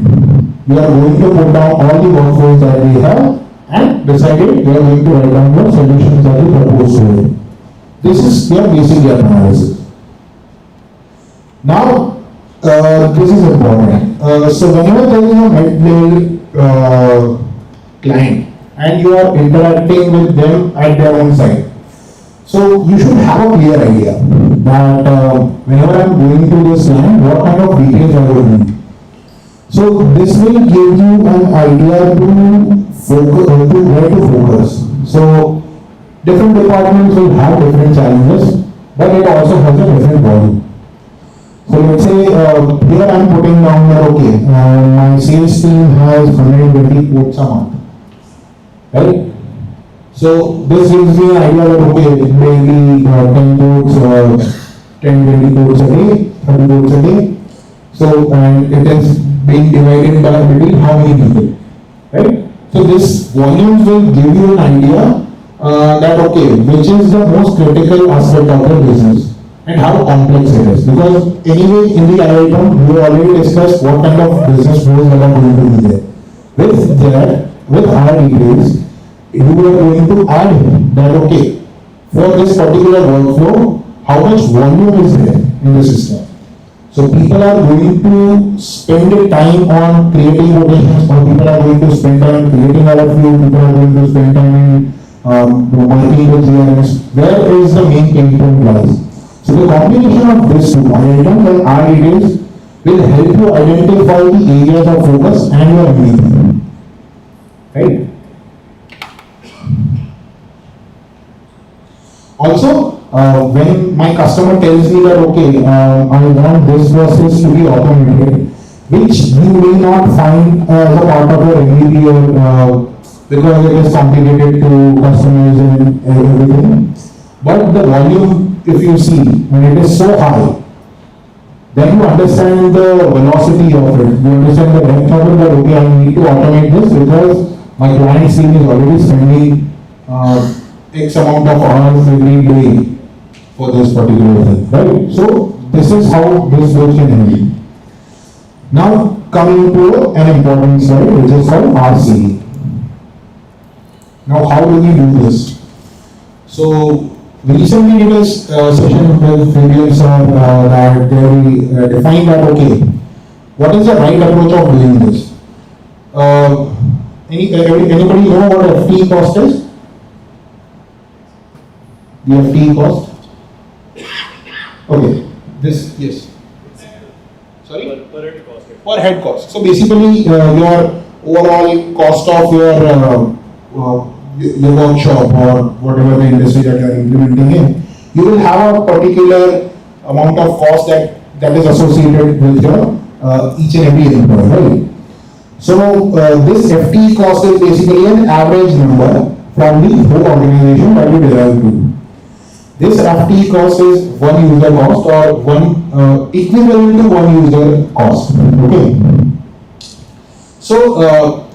we are going to put down all the workflows that we have, and beside it, we are going to write down the solutions that we propose to it. This is your basic gap analysis. Now, this is important. So whenever there is a mid-level client and you are interacting with them at their own site, so you should have a clear idea that whenever I am going to this client, what kind of details I will need. So this will give you an idea to focus, to where to focus. So different departments will have different challenges, but it also has a different volume. So let's say here I am putting down that okay, my sales team has 120 quotes a month, right? So this gives me an idea that okay, maybe 10 quotes, 10, 20 quotes a day, 30 quotes a day. So and it is being divided by between how many people, right? So this volumes will give you an idea that okay, which is the most critical aspect of the business and how complex it is. Because anyway, in the item, we already discussed what kind of business rules that are going to be there. With that, with our details, you are going to add that okay, for this particular workflow, how much volume is there in the system. So people are going to spend time on creating quotations, or people are going to spend time creating RFQ, people are going to spend time in working with CRMs. Where is the main pain point lies? So the combination of this two, item and R details, will help you identify the areas of focus and your MVP. Right? Also, when my customer tells me that okay, I want this process to be automated, which you may not find as a part of your MVP or because it is complicated to customize and everything. But the volume, if you see, when it is so high, then you understand the velocity of it. You understand the depth of it, that okay, I need to automate this because my client's team is already spending X amount of hours every day for this particular thing, right? So this is how this works in MBA. Now coming to an important slide, which is called RCE. Now how do we do this? So we recently did a session with previous that they defined that okay, what is the right approach of doing this? Anybody know what FTE cost is? The FTE cost? Okay, this, yes. Sorry? Per head cost. Per head cost. So basically, your overall cost of your workshop or whatever the industry that you are implementing in, you will have a particular amount of cost that is associated with your each and every employee, right? So this FTE cost is basically an average number from the whole organization that you derive to. This FTE cost is one user cost or one equivalent to one user cost. Okay. So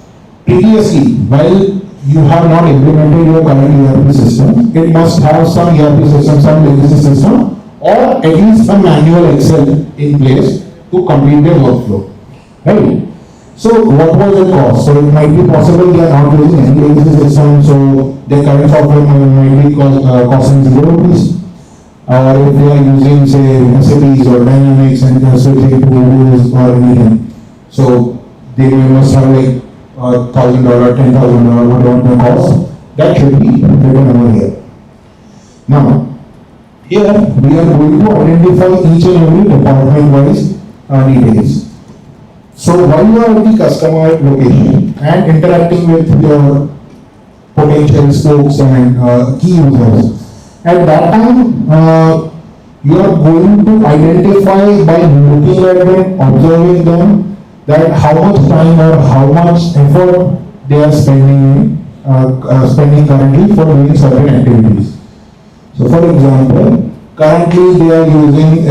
previously, while you have not implemented your current ERP system, it must have some ERP system, some legacy system, or at least a manual Excel in place to complete the workflow. Right? So what was the cost? So it might be possible they are not using any legacy system, so their current software might be costing 0 rupees. Or if they are using say SAPs or Dynamics and switching to Odoo or anything, so they must have like $1,000, $10,000, whatever the cost, that should be written over here. Now, here we are going to identify each and every department-wise details. So while you are at the customer location and interacting with your potential spokes and key users, at that time You are going to identify by looking at them, observing them, that how much time or how much effort they are spending currently for doing certain activities. So for example, currently they are using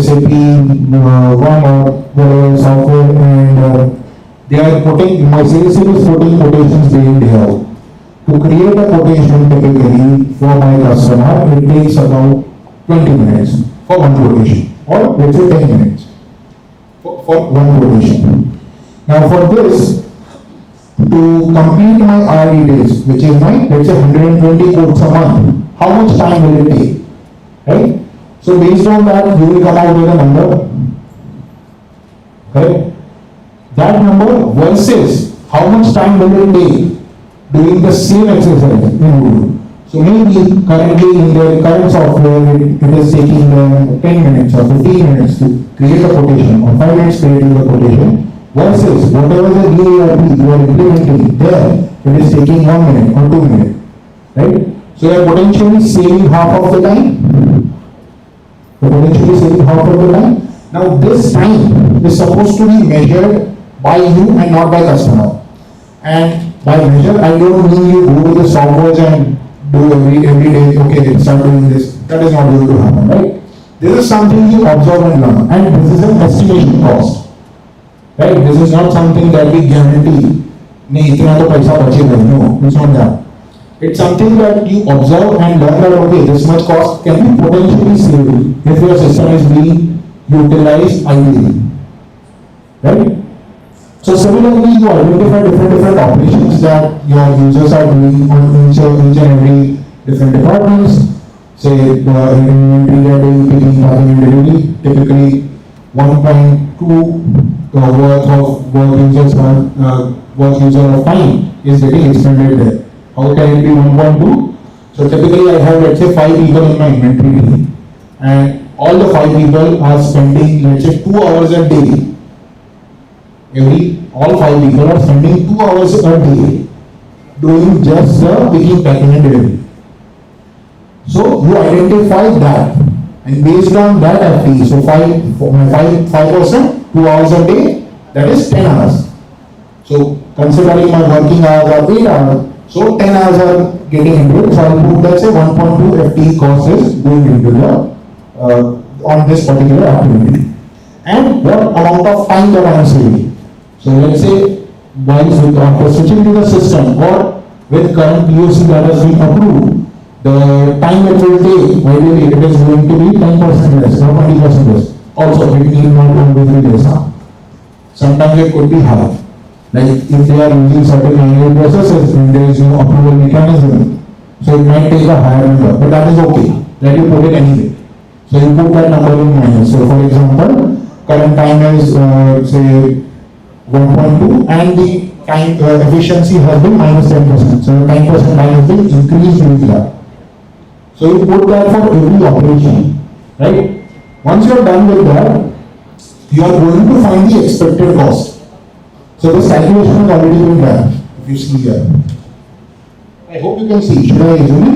SAP one or whatever software, and they are putting, my sales team is putting quotations day in day out. To create a quotation typically for my customer, it takes about 20 minutes for one quotation, or let's say 10 minutes for one quotation. Now for this, to complete my RD days, which is my, let's say 120 quotes a month, how much time will it take? Right? So based on that, you will come out with a number. Correct? That number versus how much time will it take doing the same exercise in Odoo. So maybe currently in their current software, it is taking them 10 minutes or 15 minutes to create a quotation, or 5 minutes creating a quotation, versus whatever the new ERP you are implementing there, it is taking 1 minute or 2 minutes. Right? So you are potentially saving half of the time. You are potentially saving half of the time. Now this time is supposed to be measured by you and not by customer. And by measure, I don't mean you go to the software and do every day, okay, let's start doing this. That is not going to happen, right? This is something you observe and learn. And this is an estimation cost. Right? This is not something that we guarantee. Nahi, itna to paisa bachega. No, it's not that. It's something that you observe and learn that, okay, this much cost can be potentially saved if your system is being utilized ideally. Right? So similarly, you identify different operations that your users are doing on each and every different departments. Say the inventory they are doing, picking, packing, and delivery. Typically, 1.2 worth of work user of time is getting expended there. How can it be 1.2? So typically, I have, let's say, 5 people in my inventory team, and all the 5 people are spending, let's say, 2 hours a day. All 5 people are spending 2 hours a day doing just the picking, packing, and delivery. So you identify that, and based on that FTE, so 5%, 2 hours a day, that is 10 hours. So considering my working hours are 8 hours, so 10 hours are getting into it. So I'll put, let's say, 1.2 FTE cost is going into the on this particular activity. And what amount of time that I am saving. So let's say, after switching to the system or with current POC that has been approved, the time it will take, ideally it is going to be 10% less or 20% less. Also, it need not only 3 days. Sometimes it could be higher. Like if they are using certain manual processes and there is no approval mechanism, so it might take a higher number, but that is okay. Let you put it anyway. So you put that number in minus. So for example, current time is say 1.2 and the time efficiency has been minus 10%. So 10% time has been increased with that. So you put that for every operation, right? Once you are done with that, you are going to find the expected cost. So this calculation has already been done, if you see here. I hope you can see. Should I zoom in?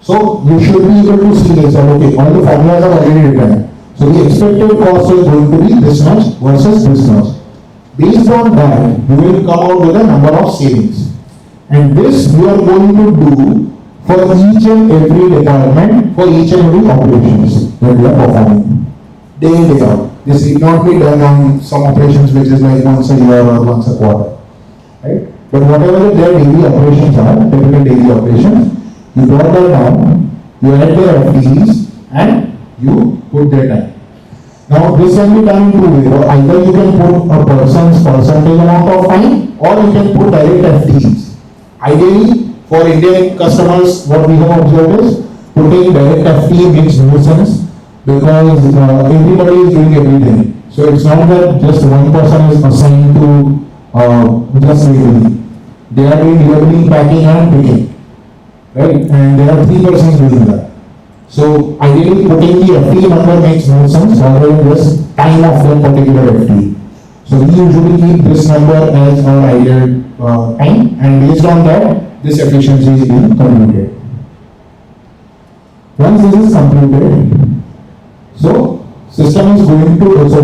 So you should be able to see this, okay, all the formulas are already written. So the expected cost is going to be this much versus this much. Based on that, you will come out with a number of savings. And this we are going to do for each and every department, for each and every operations that we are performing. Day in, day out. This need not be done on some operations which is like once a year or once a quarter. Right? But whatever their daily operations are, typical daily operations, you brought that down, you add their FTEs, and you put their time. Now, this can be done in 2 ways. Either you can put a person's percentage amount of time, or you can put direct FTEs. Ideally, for Indian customers, what we have observed is putting direct FTE makes no sense because everybody is doing everything. So it's not that just one person is assigned to just labeling. They are doing labeling, packing, and picking. Right? And there are 3 persons doing that. So ideally putting the FTE number makes no sense rather than just time of that particular FTE. So we usually keep this number as our ideal time, and based on that, this efficiency is being computed. Once this is computed, so system is going to, so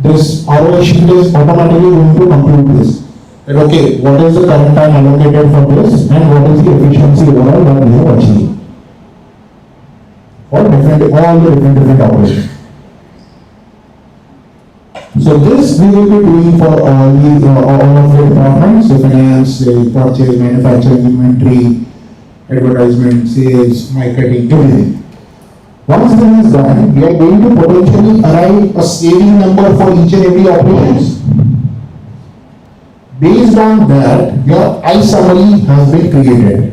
this ROI sheet is automatically going to compute this. That okay, what is the current time allocated for this, and what is the efficiency overall that we have achieved for all the different operations. So this we will be doing for all of the departments, so finance, purchase, manufacturing, inventory, advertisement, sales, marketing, everything. Once this is done, we are going to potentially arrive a saving number for each and every operations. Based on that, your I summary has been created.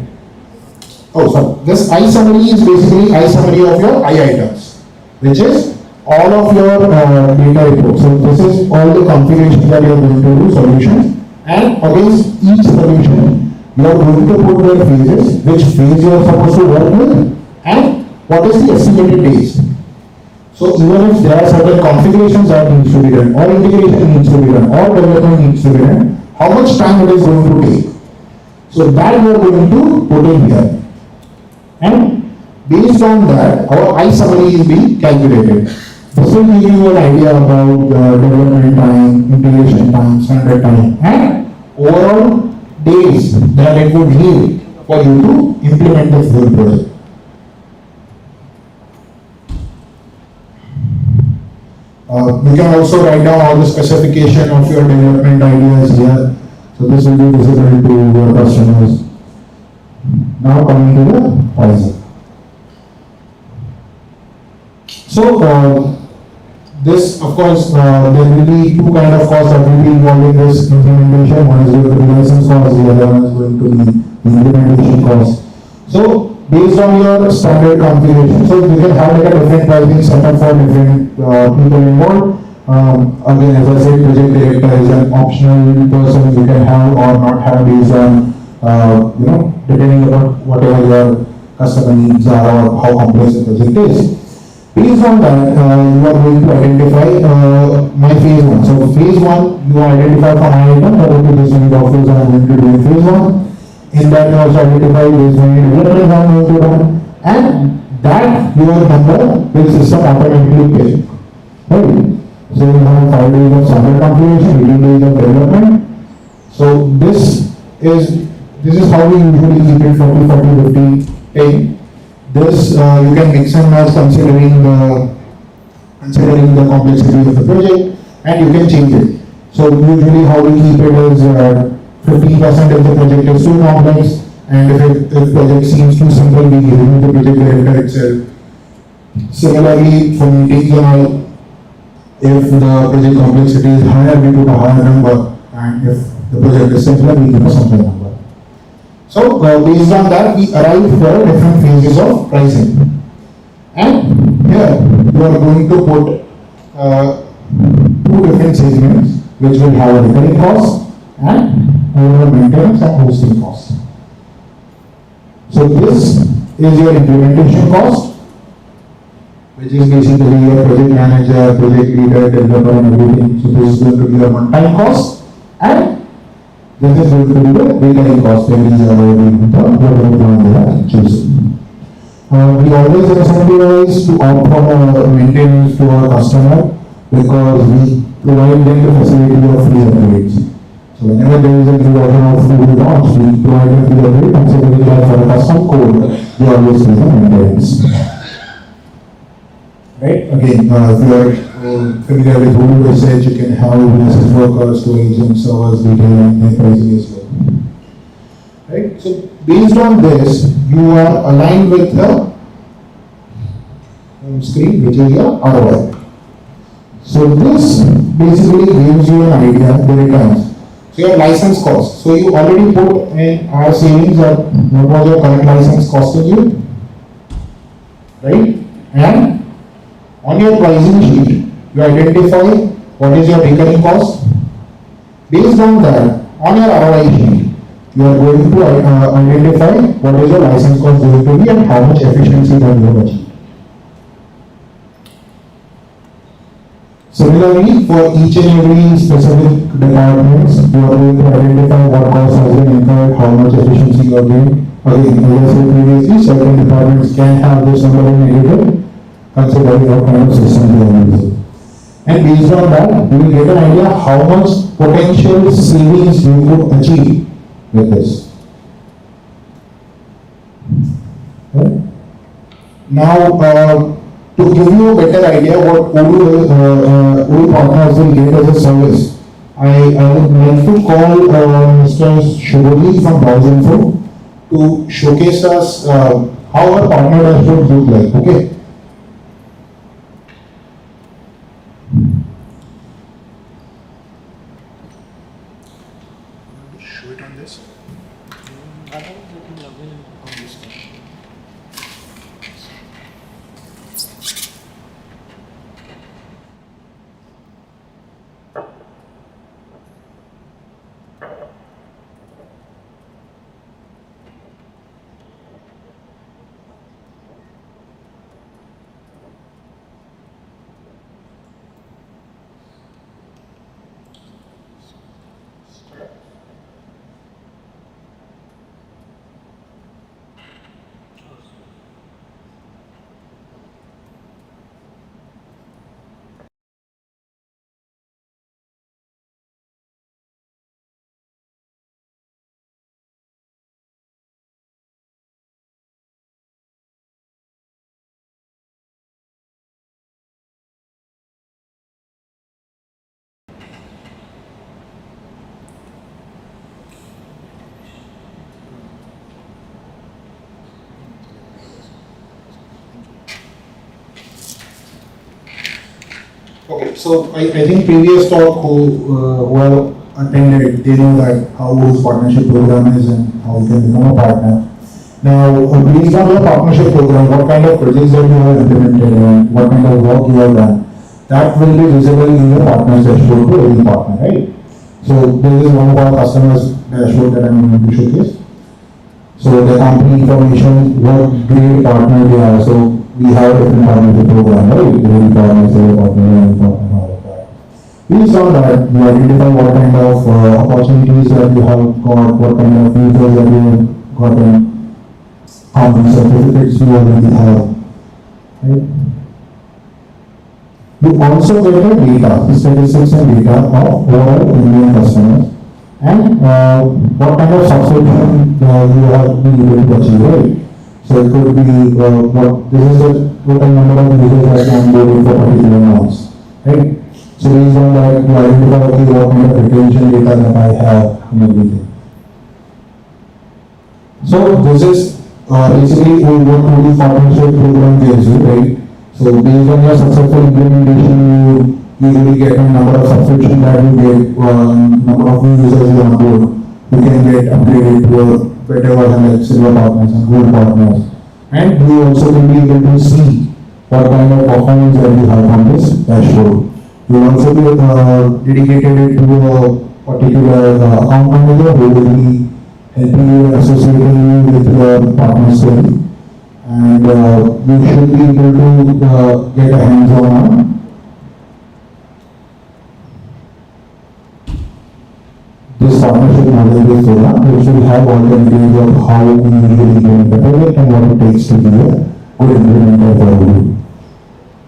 Oh, so this I summary is basically I summary of your I items, which is all of your data reports. So this is all the configurations that you are going to do, solutions, and against each solution, you are going to put their phases, which phase you are supposed to work with, and what is the estimated days. So even if there are certain configurations that needs to be done, or integration needs to be done, or development needs to be done, how much time it is going to take. So that we are going to put in here. And based on that, our I summary is being calculated. This will give you an idea about development time, integration time, standard time, and overall days that it would need for you to implement the full project. You can also write down all the specification of your development ideas here. So this will be visible to your customers. Now coming to the pricing. So this, of course, there will be two kind of costs that will be involved in this implementation. One is going to be license cost, the other one is going to be the implementation cost. So based on your standard configuration, so you can have like a different pricing setup for different people involved. Again, as I said, project director is an optional person you can have or not have based on depending on whatever your customer needs are or how complex the project is. Based on that, you are going to identify my phase 1. So phase 1, you identify for my item, that will be this many offers I am going to do in phase 1. In that you also identify this many developments I am going to do, and that your number will system automatically pay. Right? So you have 5 days of standard configuration, 18 days of development. So this is how we usually keep it 40, 40, 50, 10. This you can mix and match considering the complexity of the project, and you can change it. So usually how we keep it is 15% if the project is too complex, and if the project seems too simple, we remove the project director itself. Similarly, for meetings and all, if the project complexity is higher, we put a higher number, and if the project is simpler, we give a simpler number. So based on that, we arrive for different phases of pricing. And here, we are going to put two different segments, which will have a recurring cost and overall maintenance and hosting cost. So this is your implementation cost, which is basically your project manager, project leader, developer, and everything. So this is going to be your one-time cost, and this is going to be the recurring cost every year whatever plan they are choosing. We always incentivize to opt for maintenance to our customer because we provide them the facility of free upgrades. So whenever there is a new version of Odoo launch, we provide them free upgrade, considering that for a custom code, we always do the maintenance. Right? Again, if you are familiar with Odoo website, you can have message workers, storage and servers, detail and pricing as well. Right? So based on this, you are aligned with the home screen, which is your ROI. So this basically gives you an idea of the returns. So your license cost. So you already put in our savings that what was your current license costing you, right? And on your pricing sheet, you identify what is your recurring cost. Based on that, on your ROI sheet, you are going to identify what is your license cost going to be and how much efficiency that you have achieved. Similarly, for each and every specific departments, you are going to identify what cost has been incurred, how much efficiency you are gained. Again, as I said previously, certain departments can have this number in negative, considering what kind of system they are using. And based on that, you will get an idea how much potential savings you could achieve with this. Okay. Now, to give you a better idea what Odoo partners will get as a service, I would like to call Mr. Shubhali from Browse.info to showcase us how our partner dashboard look like. Okay. Show it on this. Okay, so I think previous talk who have attended, they know that how this partnership program is and how you can become a partner. Now, based on your partnership program, what kind of projects that you have implemented and what kind of work you have done, that will be visible in your partner's dashboard to every partner, right? So this is one of our customers' dashboard that I'm going to showcase. So the company information, what great partner they are. So we have a different partnership program, right? Every partner, every partner, all of that. Based on that, we identify what kind of opportunities that you have got, what kind of features that you have gotten, how many certificates you already have, right? You also get the data, statistics and data of all Indian customers and what kind of subscription you have been able to achieve, right? So it could be what this is the total number of users that are onboarded for particular months, right? So based on that, you identify what kind of retention data that I have and everything. So this is basically what Odoo partnership program gives you, right? So based on your successful implementation, you usually get a number of subscription that you get, number of new users you onboard. You can get upgraded to a better version like silver partners and gold partners. And you also will be able to see what kind of performance that you have on this dashboard. You will also be dedicated to a particular account manager who will be helping you and associating you with your partner story. And you should be able to get a hands-on this partnership model-based program, which will have all the details of how we really implement the project and what it takes to be a good implementer for Odoo.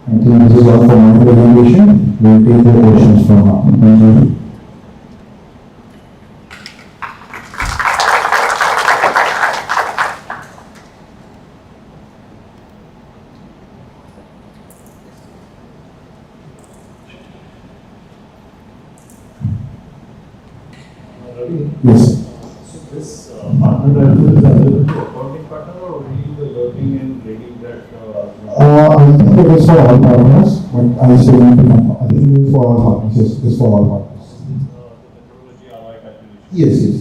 I think this is all for my presentation. We'll take the questions from now. Thank you. Yes. So this partner dashboard is available to accounting partner or only the working and trading that? I think it is for all partners, but I still need to know. I think it is for all partners. Yes, it is for all partners. The methodology ROI calculation. Yes, yes.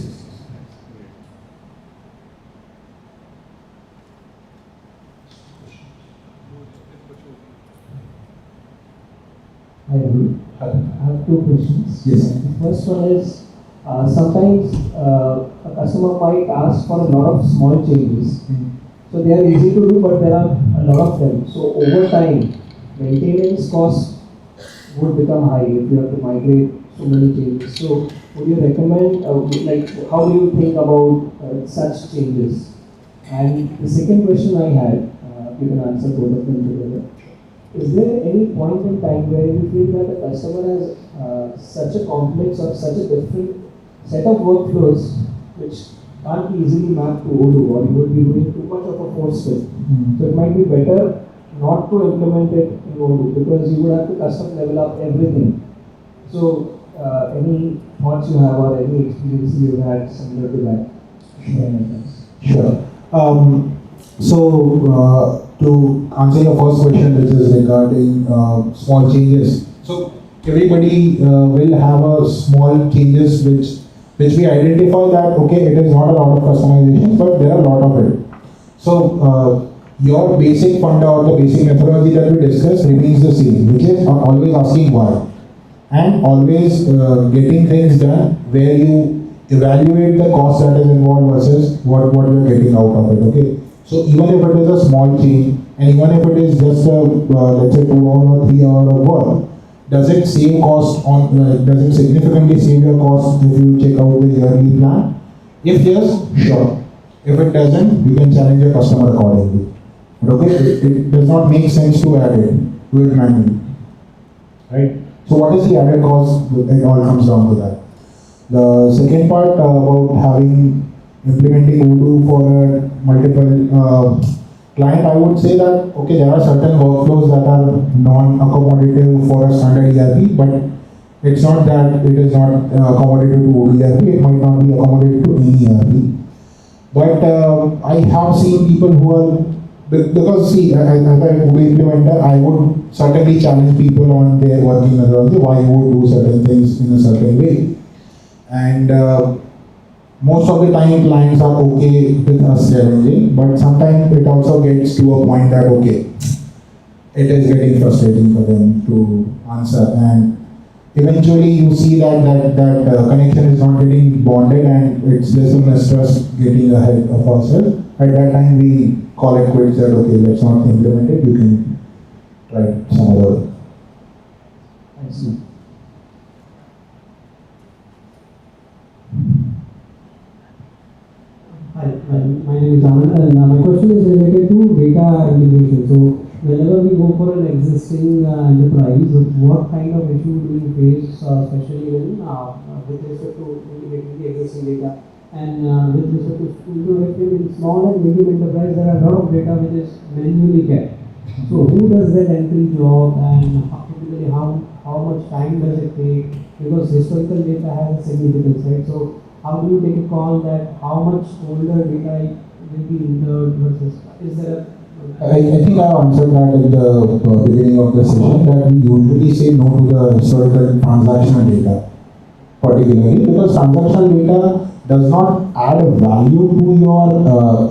I have two questions. Yes. The first one is sometimes a customer might ask for a lot of small changes. So they are easy to do, but there are a lot of them. So over time, maintenance costs would become high if you have to migrate so many changes. So would you recommend, like, how do you think about such changes? And the second question I had, you can answer both of them together. Is there any point in time where you feel that a customer has such a complex or such a different set of workflows which can't be easily mapped to Odoo, or you would be doing too much of a force fit? So it might be better not to implement it in Odoo because you would have to custom develop everything. So any thoughts you have or any experience you've had similar to that? Sure. To answer your first question, which is regarding small changes. So everybody will have a small changes which we identify that okay, it is not a lot of customization, but there are a lot of it. So your basic funda or the basic methodology that we discussed remains the same, which is always asking why and always getting things done where you evaluate the cost that is involved versus what you are getting out of it. Okay. So even if it is a small change, and even if it is just a let's say 2 hour or 3 hour of work, does it save cost on? Does it significantly save your cost if you check out the yearly plan? If yes, sure. If it doesn't, you can challenge your customer accordingly. But okay, it does not make sense to add it manually, right? So what is the added cost? It all comes down to that. The second part about implementing Odoo for multiple client, I would say that okay, there are certain workflows that are non-accommodative for a standard ERP, but it's not that it is not accommodative to Odoo ERP. It might not be accommodated to any ERP. But I have seen people who are because see, as an Odoo implementer, I would certainly challenge people on their working methodology, why you would do certain things in a certain way. And most of the time clients are okay with us challenging, but sometimes it also gets to a point that okay, it is getting frustrating for them to answer, and eventually you see that connection is not getting bonded and it's just a mistrust getting ahead of ourselves. At that time we call it quits that okay, let's not implement it, you can try some other. I see. Hi, my name is Anand, and my question is related to data integration. So, whenever we go for an existing enterprise, what kind of issue do you face, especially when with respect to integrating the existing data? And with respect to in small and medium enterprise, there are a lot of data which is manually kept. So, who does that entry job, and typically how much time does it take? Because historical data has a significance, right? So, how do you take a call that how much older data will be entered versus is there I think I answered that at the beginning of the session that we usually say no to the historical transactional data, particularly because transactional data does not add value to your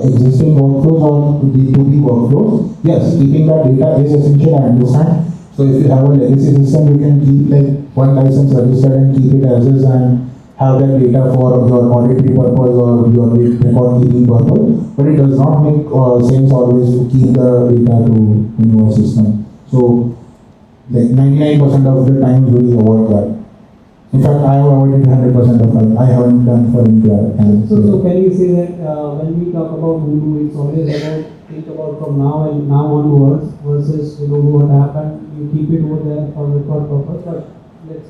existing workflows or to the workflows. Yes, keeping that data is essential, I understand. So if you have a legacy system, you can keep like one license registered and keep it as is and have that data for your auditory purpose or your record keeping purpose, but it does not make sense always to keep the data in your system. So, like 99% of the time we avoid that. In fact, I have avoided 100% of them. I haven't done for that. So can you say that when we talk about Odoo, it's always about think about from now and now onwards versus what happened, you keep it over there for record purpose, but let's.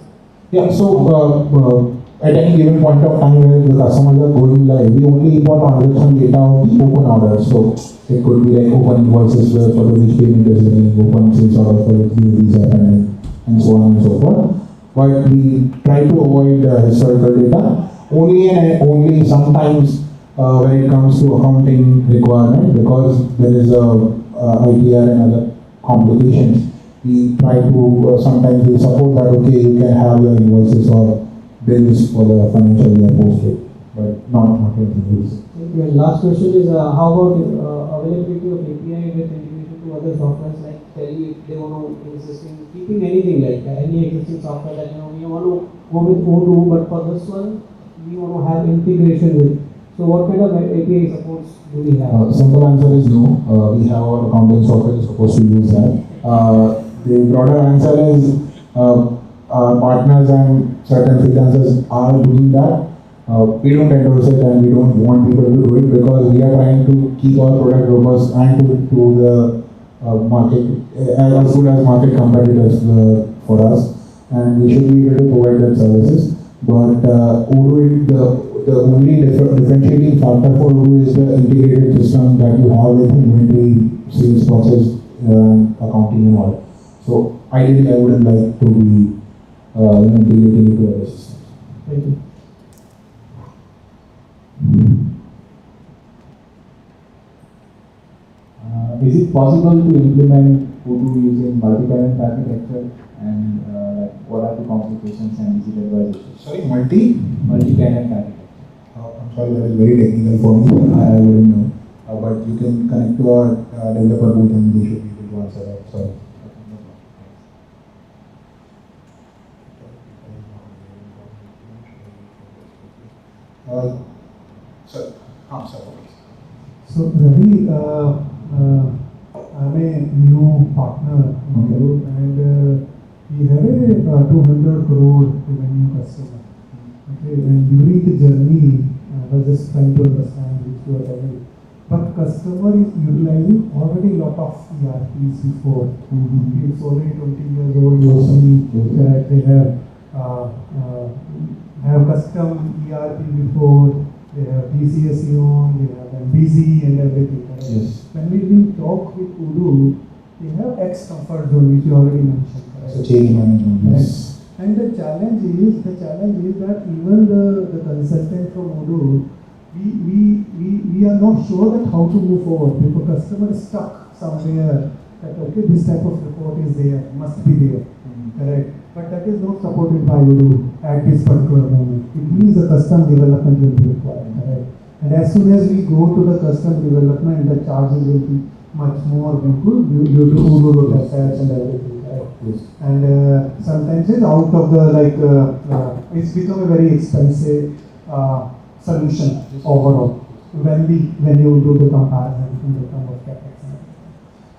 Yeah, so at any given point of time where the customers are going live, we only import transaction data of the open orders. So it could be like open invoices where for which payment is getting, open sales order for which deliveries are pending, and so on and so forth. But we try to avoid historical data only and only sometimes when it comes to accounting requirement, because there is a ITR and other complications. We try to sometimes we support that okay, you can have your invoices or bills for the financial year posted, but not anything else. Thank you. And last question is how about availability of API with integration to other softwares like Tele if they want to existing keeping anything like any existing software that we want to go with Odoo, but for this one we want to have integration with. So what kind of API supports do we have? Simple answer is no. We have our accounting software is supposed to use that. The broader answer is our partners and certain freelancers are doing that. We don't endorse it and we don't want people to do it because we are trying to keep our product robust and to the market as good as market competitors for us, and we should be able to provide that services. But Odoo, the only differentiating factor for Odoo is the integrated system that you have with inventory, sales process, accounting and all. So ideally, I wouldn't like to be integrating into other systems. Thank you. Is it possible to implement Odoo using multi-tenant architecture, and what are the complications and is it advisable? Sorry, Multi-tenant architecture. I'm sorry, that is very technical for me. I wouldn't know. But you can connect to our developer booth and they should be able to answer that. Sorry. Sir, So Ravi, I'm a new partner in Odoo and we have a 200 crore revenue customer. Okay, and during the journey, I was just trying to understand which you are telling. But customer is utilizing already a lot of ERPs before. It's already 20 years old. That they have custom ERP before. They have TCS they have MBZ and everything. Right? Yes. When we talk with Odoo, they have X comfort zone, which you already mentioned. Correct? So change management. Yes. And the challenge is that even the consultant from Odoo, we are not sure that how to move forward because customer is stuck somewhere that okay, this type of report is there, must be there. Correct. But that is not supported by Odoo at this particular moment. It means the custom development will be required. Correct. And as soon as we go to the custom development, the charges will be much more due to Odoo attach and everything. Right? Yes. And sometimes it's out of the it's become a very expensive solution overall when you do the comparison in the term of capex.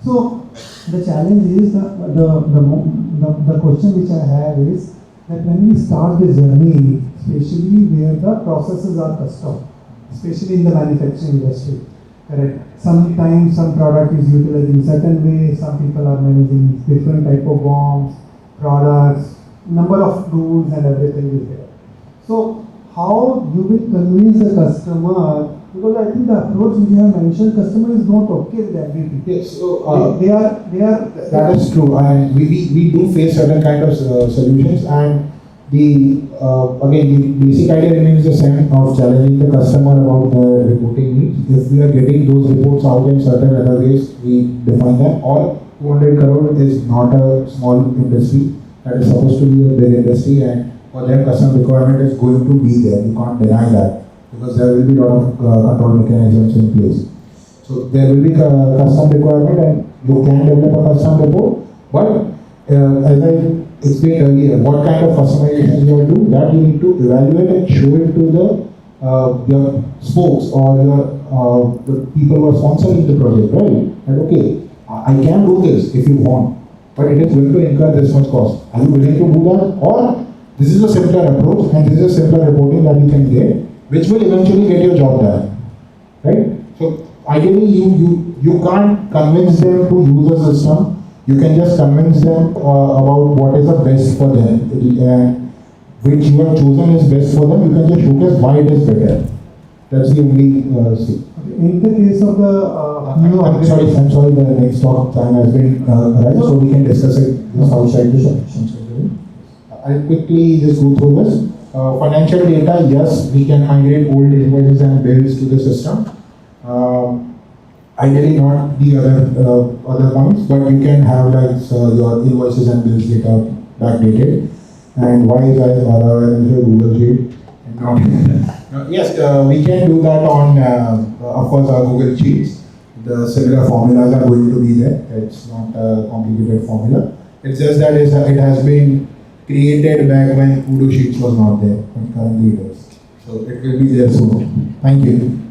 So the challenge is the question which I have is that when we start the journey, especially where the processes are custom, especially in the manufacturing industry, correct? Sometimes some product is utilized in certain way, some people are managing different type of bombs, products, number of tools and everything is there. So how you will convince the customer, because I think the approach which you have mentioned, customer is not okay with everything. Yes, so they are. that is true, and we do face certain kind of solutions, and the again the basic idea remains the same of challenging the customer about the reporting needs. If we are getting those reports out in certain other ways, we define them. Or 200 crore is not a small industry; that is supposed to be a big industry, and for them, custom requirement is going to be there. You can't deny that because there will be a lot of control mechanisms in place. So there will be custom requirement, and you can develop a custom report. But as I explained earlier, what kind of customizations you will do, that you need to evaluate and show it to your spokes or the people who are sponsoring the project, right? And okay, I can do this if you want, but it is going to incur this much cost. Are you willing to do that? Or this is a simpler approach and this is a simpler reporting that you can get, which will eventually get your job done, right? So ideally, you can't convince them to use a system. You can just convince them about what is the best for them, and which you have chosen is best for them. You can just showcase why it is better. That's the only thing. In the case of the I'm sorry. The next talk time has been arrived, so we can discuss it outside the session. I'll quickly just go through this. Financial data, yes, we can migrate old invoices and bills to the system. Ideally not the other ones, but you can have like your invoices and bills data backdated. And why is I Google Sheet? Yes, we can do that on, of course, our Google Sheets. The similar formulas are going to be there. It's not a complicated formula. It's just that it has been created back when Odoo Sheets was not there, but currently it is. So it will be there soon. Thank you.